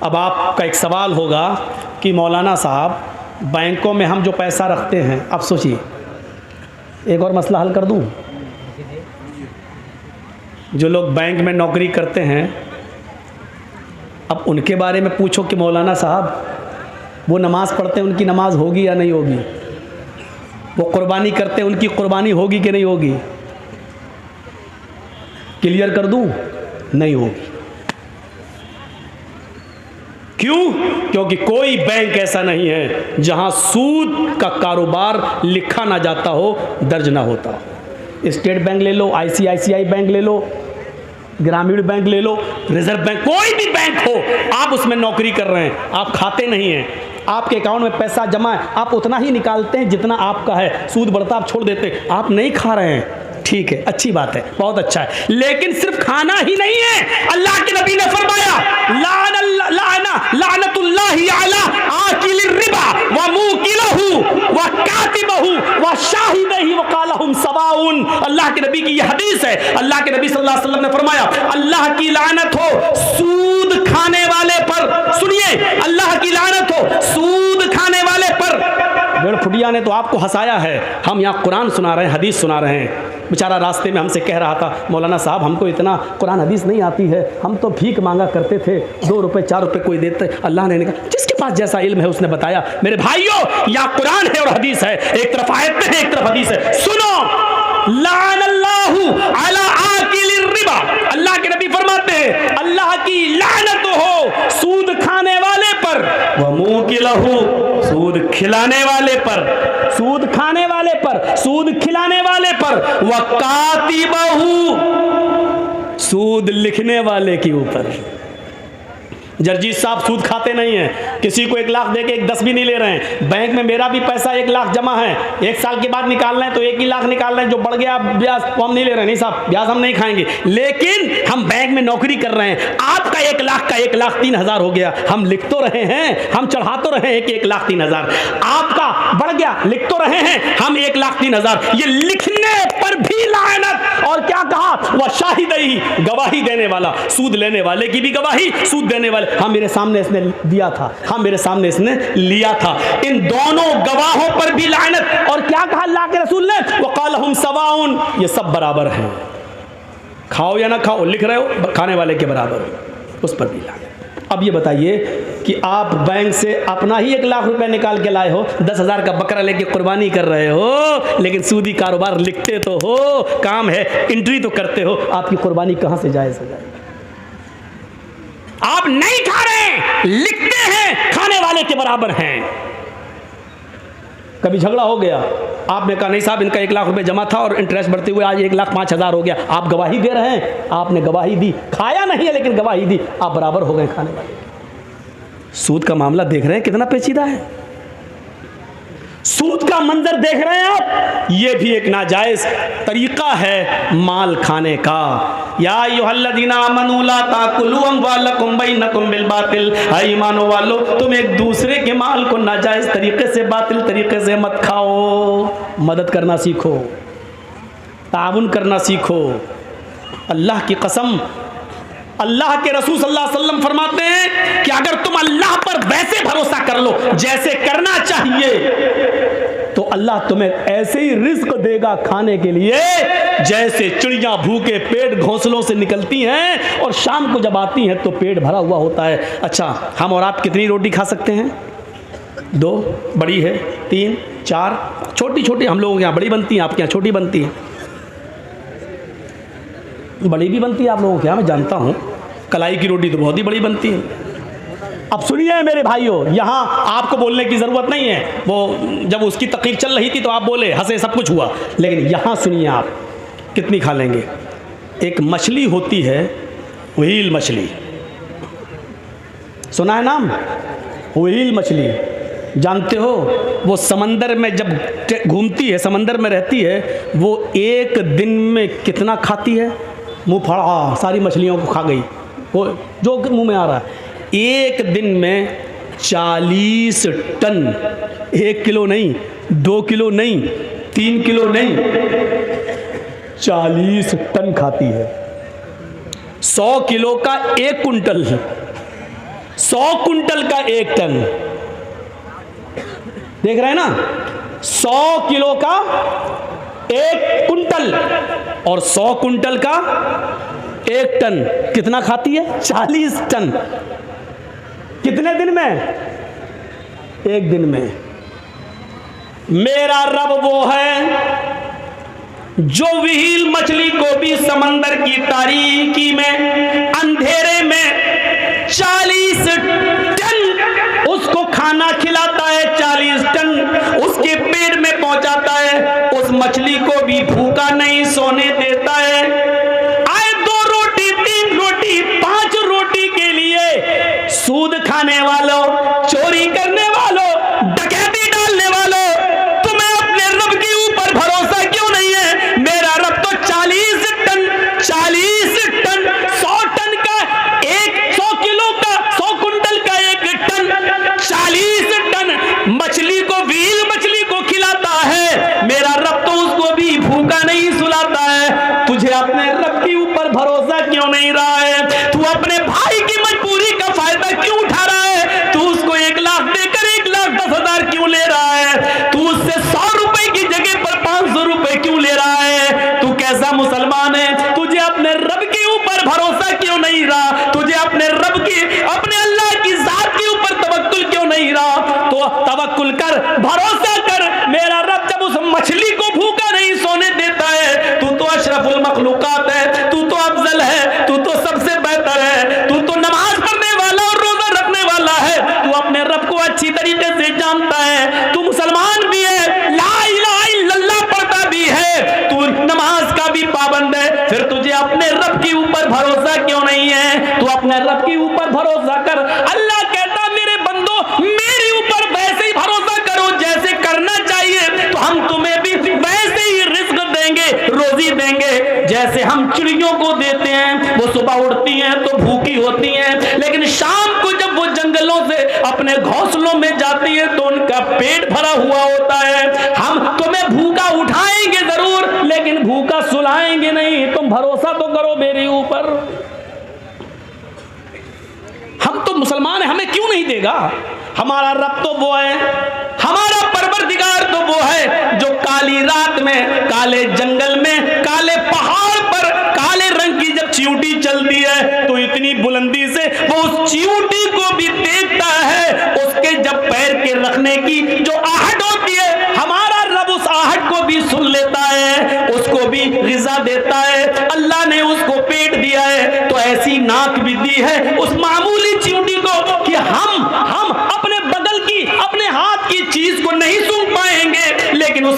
Speaker 1: अब आपका एक सवाल होगा कि मौलाना साहब, बैंकों में हम जो पैसा रखते हैं, अब सोचिए, एक और मसला हल कर दूं। जो लोग बैंक में नौकरी करते हैं, अब उनके बारे में पूछो कि मौलाना साहब वो नमाज़ पढ़ते हैं, उनकी नमाज होगी या नहीं होगी? वो कुर्बानी करते हैं, उनकी कुर्बानी होगी कि नहीं होगी? क्लियर कर दूं, नहीं होगी। क्यों? क्योंकि कोई बैंक ऐसा नहीं है जहां सूद का कारोबार लिखा ना जाता हो, दर्ज ना होता हो। स्टेट बैंक ले लो, ICICI बैंक ले लो, ग्रामीण बैंक ले लो, रिजर्व बैंक, कोई भी बैंक हो, आप उसमें नौकरी कर रहे हैं, आप खाते नहीं हैं, आपके अकाउंट में पैसा जमा है, आप उतना ही निकालते हैं जितना आपका है, सूद बढ़ता आप छोड़ देते, आप नहीं खा रहे हैं, ठीक है, अच्छी बात है, बहुत अच्छा है। लेकिन सिर्फ खाना ही नहीं है, अल्लाह के नबी ने फरमाया लानतुल्लाहि अला आकिलिर रिबा व मुकिलहु व कातिबहु व शाहिदही व कालहुम सवाउन। अल्लाह के नबी की यह हदीस है। अल्लाह के नबी सल्लल्लाहु अलैहि वसल्लम ने फरमाया, अल्लाह की लानत हो सूद खाने वाले पर। सुनिए, अल्लाह की लानत हो सूद खाने वाले पर। बेड़फुटिया ने तो आपको हंसाया है, हम यहाँ कुरान सुना रहे हैं, हदीस सुना रहे हैं। बेचारा रास्ते में हमसे कह रहा था, मौलाना साहब हमको इतना कुरान हदीस नहीं आती है, हम तो भीख मांगा करते थे, 2 रुपए 4 रुपए कोई देते। अल्लाह ने कहा जिसके पास जैसा इल्म है उसने बताया। मेरे भाइयों, यहाँ कुरान है और हदीस है, एक तरफ आयत है एक तरफ हदीस है। सुनो, लानल्लाहु अला आकिलिर रिबा, अल्लाह के नबी फरमाते हैं अल्लाह की लानत हो सूद खाने वाले पर, व मुकिलहु, सूद खिलाने वाले पर, सूद खाने वाले पर, सूद खिलाने वाले पर, व कातिबहु, सूद लिखने वाले के ऊपर। जर्जीत साहब सूद खाते नहीं हैं, किसी को 1 लाख देके 10 भी नहीं ले रहे हैं। बैंक में मेरा भी पैसा 1 लाख जमा है, 1 साल के बाद निकालना है तो 1 ही लाख निकाल रहे हैं, जो बढ़ गया ब्याज तो हम नहीं ले रहे हैं। नहीं साहब, ब्याज हम नहीं खाएंगे, लेकिन हम बैंक में नौकरी कर रहे हैं। आपका 1 लाख का 1,03,000 हो गया, हम लिख तो रहे हैं, हम चढ़ा तो रहे हैं कि 1,03,000, आपका बढ़ गया, लिख तो रहे हैं हम 1,03,000। ये लिखने पर भी लानत। और क्या कहा? वह शाहिदही, गवाही देने वाला, सूद लेने वाले की भी गवाही, सूद देने वाले, हाँ मेरे सामने इसने दिया था, हाँ मेरे सामने इसने लिया था, इन दोनों गवाहों पर भी लानत। और क्या कहा अल्लाह के रसूल ने? वक़ालहुम सवाउन, ये सब बराबर हैं, खाओ या ना खाओ, लिख रहे हो खाने वाले के बराबर, उस पर भी लानत। अब ये बताइए कि आप बैंक से अपना ही 1 लाख रुपए निकाल के लाए हो, 10,000 का बकरा लेके कुर्बानी कर रहे हो, लेकिन सूदी कारोबार लिखते तो हो, काम है, एंट्री तो करते हो, आपकी कुर्बानी कहां से जायज़ हो जाएगी? आप नहीं खा रहे, लिखते हैं, खाने वाले के बराबर हैं। कभी झगड़ा हो गया, आपने कहा नहीं साहब इनका 1 लाख रुपए जमा था और इंटरेस्ट बढ़ते हुए आज 1,05,000 हो गया, आप गवाही दे रहे हैं, आपने गवाही दी, खाया नहीं है लेकिन गवाही दी, आप बराबर हो गए खाने वाले। सूद का मामला देख रहे हैं कितना पेचीदा है, सूद का मंजर देख रहे हैं आप, ये भी एक नाजायज तरीका है माल खाने का। या अय्युहल्लज़ीना आमनू ला ताकुलू अम्वालकुम बैनकुम बिल बातिल, है ईमान वालो तुम एक दूसरे के माल को नाजायज तरीके से, बातिल तरीके से मत खाओ। मदद करना सीखो, ताउन करना सीखो। अल्लाह की कसम, अल्लाह के रसूल सल्लल्लाहु अलैहि वसल्लम फरमाते हैं कि अगर तुम अल्लाह पर वैसे भरोसा कर लो जैसे करना चाहिए, तो अल्लाह तुम्हें ऐसे ही रिज्क देगा खाने के लिए जैसे चिड़ियां भूखे पेट घोंसलों से निकलती हैं और शाम को जब आती हैं तो पेट भरा हुआ होता है। अच्छा, हम और आप कितनी रोटी खा सकते हैं? 2 बड़ी है, 3 4 छोटी छोटी, हम लोगों के यहाँ बड़ी बनती हैं, आपके यहाँ छोटी बनती हैं। बड़ी भी बनती है आप लोगों के यहाँ, मैं जानता हूँ। कलाई की रोटी तो बहुत ही बड़ी बनती है। अब सुनिए मेरे भाइयों, यहाँ आपको बोलने की ज़रूरत नहीं है, वो जब उसकी तकलीफ चल रही थी तो आप बोले, हंसे, सब कुछ हुआ, लेकिन यहाँ सुनिए आप कितनी खा लेंगे। एक मछली होती है, व्हेल मछली, सुना है नाम? व्हेल मछली, जानते हो वो समंदर में जब घूमती है, समंदर में रहती है, वो एक दिन में कितना खाती है? मुँह फाड़ा सारी मछलियों को खा गई, वो जो मुंह में आ रहा है। एक दिन में 40 टन, 1 किलो नहीं, 2 किलो नहीं, 3 किलो नहीं, 40 टन खाती है। 100 किलो का 1 कुंटल, 100 कुंटल का 1 टन, देख रहे हैं ना? 100 किलो का 1 कुंटल और 100 कुंटल का 1 टन, कितना खाती है? 40 टन। कितने दिन में? 1 दिन में। मेरा रब वो है जो व्हेल मछली को भी समंदर की तारीकी में, अंधेरे में 40 टन उसको खाना खिलाता है, 40 टन उसके पेट में पहुंचाता है। उस मछली को भी भूखा नहीं सोने देता है। आए 2 रोटी, 3 रोटी, 5 रोटी के लिए सूद खाने वालों, चोरी करने वालों, डकैती डालने वालों, तुम्हें अपने रब के ऊपर भरोसा क्यों नहीं है? मेरा रब तो 40 टन, 100 टन का 100 किलो का, 100 कुंटल का 1 टन, 40 टन मछली को, व्हेल मछली को खिलाता है। मेरा रब तो उसको भी भूखा नहीं सुलाता है। तुझे अपने रब के ऊपर भरोसा क्यों नहीं रहा है? तू अपने भाई की मजबूरी का फायदा क्यों उठा रहा है? तू उसको 1 लाख देकर 1,10,000 क्यों ले रहा है? तू उससे 100 रुपए की जगह पर 500 रुपए क्यों ले रहा है? तू कैसा मुसलमान है? तुझे अपने रब के ऊपर भरोसा क्यों नहीं रहा? तुझे अपने रब की, अपने अल्लाह की जात के ऊपर तवक्कुल क्यों नहीं रहा? तो तवक्कुल कर, भरोसा कर। मेरा रब जब उस मछली को भूखा नहीं सोने देता है, तू तो अशरफुल मखलूकात है, तू तो अफजल है, तू तो सबसे बेहतर है, तू तो नमाज पढ़ने वाला और रोजा रखने वाला है, तू अपने रब को अच्छी तरीके से जानता है, तू मुसलमान भी है, ला इलाहा इल्लल्लाह पढ़ता भी है, तू नमाज का भी पाबंद है, फिर तुझे अपने रब के ऊपर भरोसा क्यों नहीं है? तू अपने रब के ऊपर भरोसा कर। अल्लाह कहता मेरे बंदो, मेरे ऊपर वैसे ही भरोसा करो जैसे करना चाहिए, तो हम तुम्हें भी वैसे ही रिस्क देंगे, रोजी देंगे। जैसे हम चिड़ियों को देते हैं, वो सुबह उड़ती हैं तो भूखी होती हैं, लेकिन शाम को जब वो जंगलों से अपने घोंसलों में जाती है तो उनका पेट भरा हुआ होता है। हम तुम्हें भूखा उठाएंगे जरूर, लेकिन भूखा सुलाएंगे नहीं। तुम भरोसा तो करो मेरे ऊपर। हम तो मुसलमान हैं, हमें क्यों नहीं देगा? हमारा रब तो वो है, हमारा परवरदिगार तो वो है जो काली रात में, काले जंगल में, काले पहाड़ पर काले रंग की जब चींटी चलती है तो इतनी बुलंदी से वो उस चींटी को भी देखता है। उसके जब पैर के रखने की जो आहट होती है, हमारा रब उस आहट को भी सुन लेता है, उसको भी ग़िज़ा देता है। अल्लाह ने उसको पेट दिया है तो ऐसी नाक भी दी है उस मामूली चींटी को कि हम अपने बगल की, अपने हाथ की चीज को नहीं सूंघ पाएंगे, लेकिन उस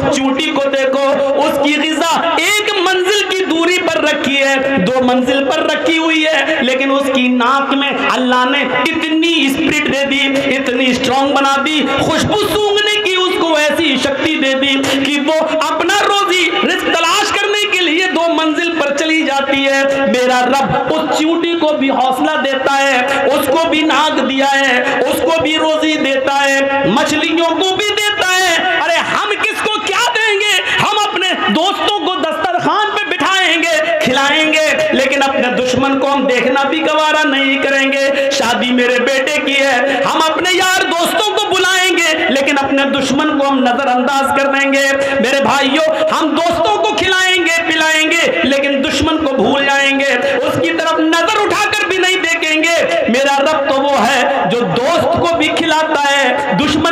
Speaker 1: चींटी को देखो, उसकी ग़िज़ा 1 मंजिल की दूरी पर रखी है, 2 मंजिल पर रखी हुई है, लेकिन उसकी नाक में अल्लाह ने इतनी स्पिरिट दे दी, इतनी स्ट्रॉन्ग बना दी, खुशबू सूंघने की उसको ऐसी शक्ति दे दी कि वो अपना रोजी रिस्क तलाश करने के लिए 2 मंजिल पर चली जाती है। मेरा रब उस चींटी को भी हौसला देता है, उसको भी नाक दिया है, उसको भी रोजी देता है, मछलियों को भी देता है। अरे हम किसको क्या देंगे? हम अपने दोस्तों को दस्तरखान पे बिठाएंगे, खिलाएंगे, लेकिन अपने दुश्मन को हम देखना भी गवारा नहीं करेंगे। शादी मेरे बेटे की है, हम अपने यार दोस्तों को बुलाएंगे, लेकिन अपने दुश्मन को हम नजरअंदाज कर देंगे। मेरे भाइयों, हम दोस्तों को खिलाएंगे, पिलाएंगे, लेकिन दुश्मन को भूल जाएंगे, उसकी तरफ नजर उठाकर भी नहीं देखेंगे। मेरा रब तो वो है जो दोस्त को भी खिलाता है, दुश्मन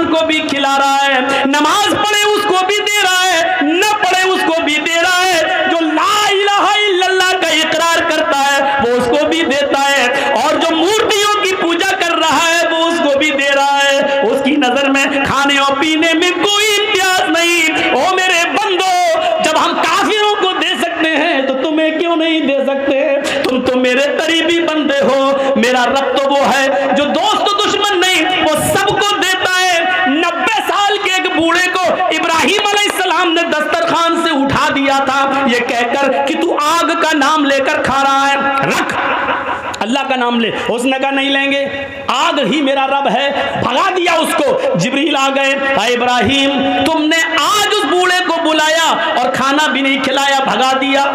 Speaker 1: मेरा रब तो वो है जो दोस्त दुश्मन नहीं, वो सबको देता है। 90 साल के एक बूढ़े को इब्राहिम अलैहिस्सलाम ने दस्तरखान से उठा दिया था ये कहकर कि तू आग का नाम लेकर खा रहा है, रख अल्लाह का नाम ले। उसने कहा नहीं लेंगे, आग ही मेरा रब है। भगा दिया उसको। जिब्रील आ गए, इब्राहिम तुमने आज उस बूढ़े को बुलाया और खाना भी नहीं खिलाया, भगा दिया,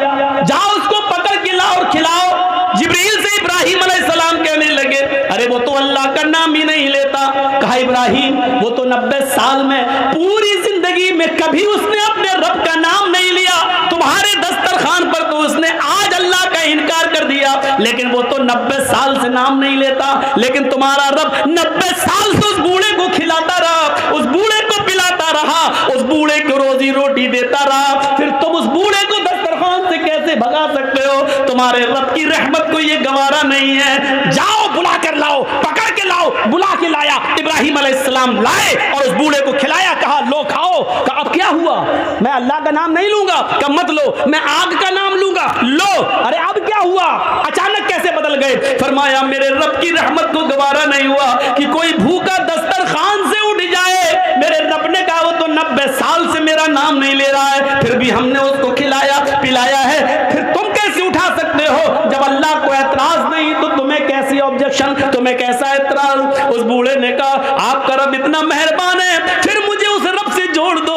Speaker 1: जाओ उसको पकड़ के लाओ और खिलाओ। जिब्रील से इब्राहिम अलैहिस्सलाम कहने लगे अरे वो तो अल्लाह का नाम ही नहीं लेता। कहा इब्राहिम वो तो 90 साल में पूरी जिंदगी में कभी उसने अपने रब का नाम नहीं लिया, तुम्हारे दस्तरखान पर तो उसने आज अल्लाह का इनकार कर दिया, लेकिन वो तो 90 साल से नाम नहीं लेता। लेकिन तुम्हारा रब 90 साल से उस बूढ़े को खिलाता रहा, उस बूढ़े को पिलाता रहा, उस बूढ़े को रोजी रोटी देता रहा, फिर तुम उस बूढ़े को दस्तरखान से कैसे भगा सकते हो? तुम्हारे रब की रहमत को ये गवारा नहीं है। जाओ बुला कर लाओ, पकड़ के लाओ। बुला के लाया, इब्राहिम अलैहिस्सलाम लाए और उस बूढ़े को खिलाया। कहा लो खाओ। कहा अब क्या हुआ? मैं अल्लाह का नाम नहीं लूंगा। कहा मत लो, मैं आग का नाम लूंगा। लो। अरे अब क्या हुआ? अचानक कैसे बदल गए? फरमाया मेरे रब की रहमत को गवारा नहीं हुआ कि कोई भूखा दस्तरखान से उठ जाए। मेरे रब ने कहा वो तो 90 साल से मेरा नाम नहीं ले रहा है, फिर भी हमने उसको खिलाया पिलाया है, फिर तुम कैसे उठा सकते हो? जब अल्लाह को एतराज नहीं तो तुम्हें कैसी ऑब्जेक्शन, तुम्हें कैसा एतराज? उस बूढ़े ने कहा आपका रब इतना मेहरबान है, फिर मुझे उस रब से जोड़ दो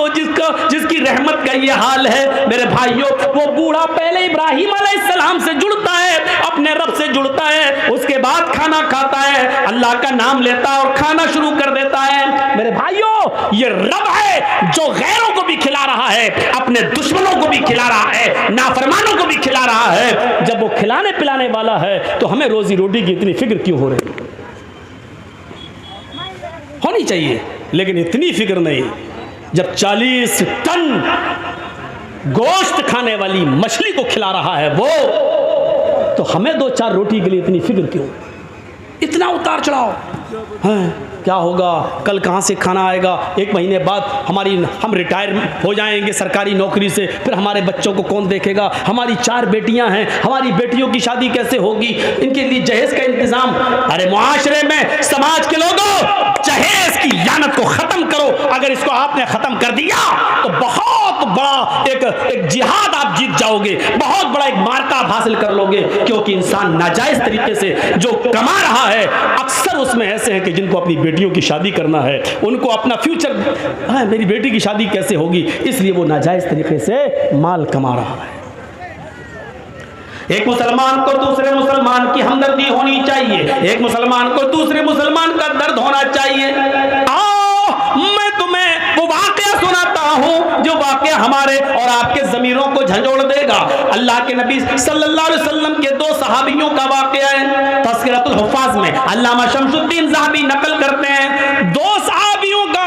Speaker 1: जिसकी रहमत का ये हाल है। मेरे भाइयों, वो बूढ़ा पहले इब्राहिम अलैहिस्सलाम से जुड़ता है, अपने रब से जुड़ता है, उसके बाद खाना खाता है, अल्लाह का नाम लेता है और खाना शुरू कर देता है। मेरे भाइयों, ये रब है जो गैरों को भी खिला रहा है, अपने दुश्मनों को भी खिला रहा है, नाफरमानों को भी खिला रहा है। जब वो खिलाने पिलाने वाला है तो हमें रोजी रोटी की इतनी फिक्र क्यों हो रही? होनी चाहिए, लेकिन इतनी फिक्र नहीं। जब 40 टन गोश्त खाने वाली मछली को खिला रहा है वो, तो हमें 2-4 रोटी के लिए इतनी फिक्र क्यों? इतना उतार चढ़ाव है। क्या होगा? कल कहाँ से खाना आएगा? 1 महीने बाद हम रिटायर हो जाएंगे सरकारी नौकरी से, फिर हमारे बच्चों को कौन देखेगा? हमारी 4 बेटियां हैं, हमारी बेटियों की शादी कैसे होगी? इनके लिए जहेज का इंतजाम। अरे मुआशरे में समाज के लोगों, जहेज की लानत को खत्म करो। अगर इसको आपने खत्म कर दिया तो बहुत बड़ा एक जिहाद आप जीत जाओगे, बहुत बड़ा एक मार्का आप हासिल कर लोगे। क्योंकि इंसान नाजायज तरीके से जो कमा रहा है, अक्सर उसमें ऐसे हैं कि जिनको अपनी बेटियों की शादी करना है, उनको अपना फ्यूचर, मेरी बेटी की शादी कैसे होगी, इसलिए वो नाजायज तरीके से माल कमा रहा है। एक मुसलमान को दूसरे मुसलमान की हमदर्दी होनी चाहिए, एक मुसलमान को दूसरे मुसलमान का दर्द होना चाहिए। आओ मैं तुम्हें वो वाकया सुनाता हूं जो वाकया हमारे और आपके ज़मीरों को झंझोड़ देगा। अल्लाह के नबी सल्लल्लाहु अलैहि वसल्लम के 2 सहाबियों का वाकया है। तज़किरतुल हुफ़ाज़ में अल्लामा शमसुद्दीन ज़हाबी नकल करते हैं, 2 सहाबियों का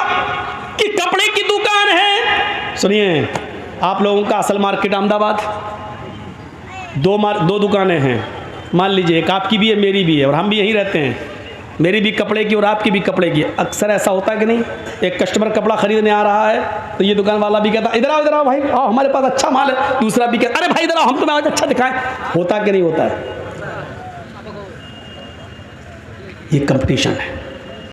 Speaker 1: की कपड़े की दुकान है। सुनिए, आप लोगों का असल मार्केट अहमदाबाद, 2 दुकानें हैं। मान लीजिए एक आपकी भी है, मेरी भी है, और हम भी यहीं रहते हैं। मेरी भी कपड़े की और आपकी भी कपड़े की। अक्सर ऐसा होता है कि नहीं, एक कस्टमर कपड़ा खरीदने आ रहा है तो ये दुकान वाला भी कहता इधर आओ भाई, आओ हमारे पास अच्छा माल है। दूसरा भी कहता अरे भाई इधर आओ, हम तुम्हें आज अच्छा दिखाएं। होता कि नहीं होता है? ये कंपटीशन है।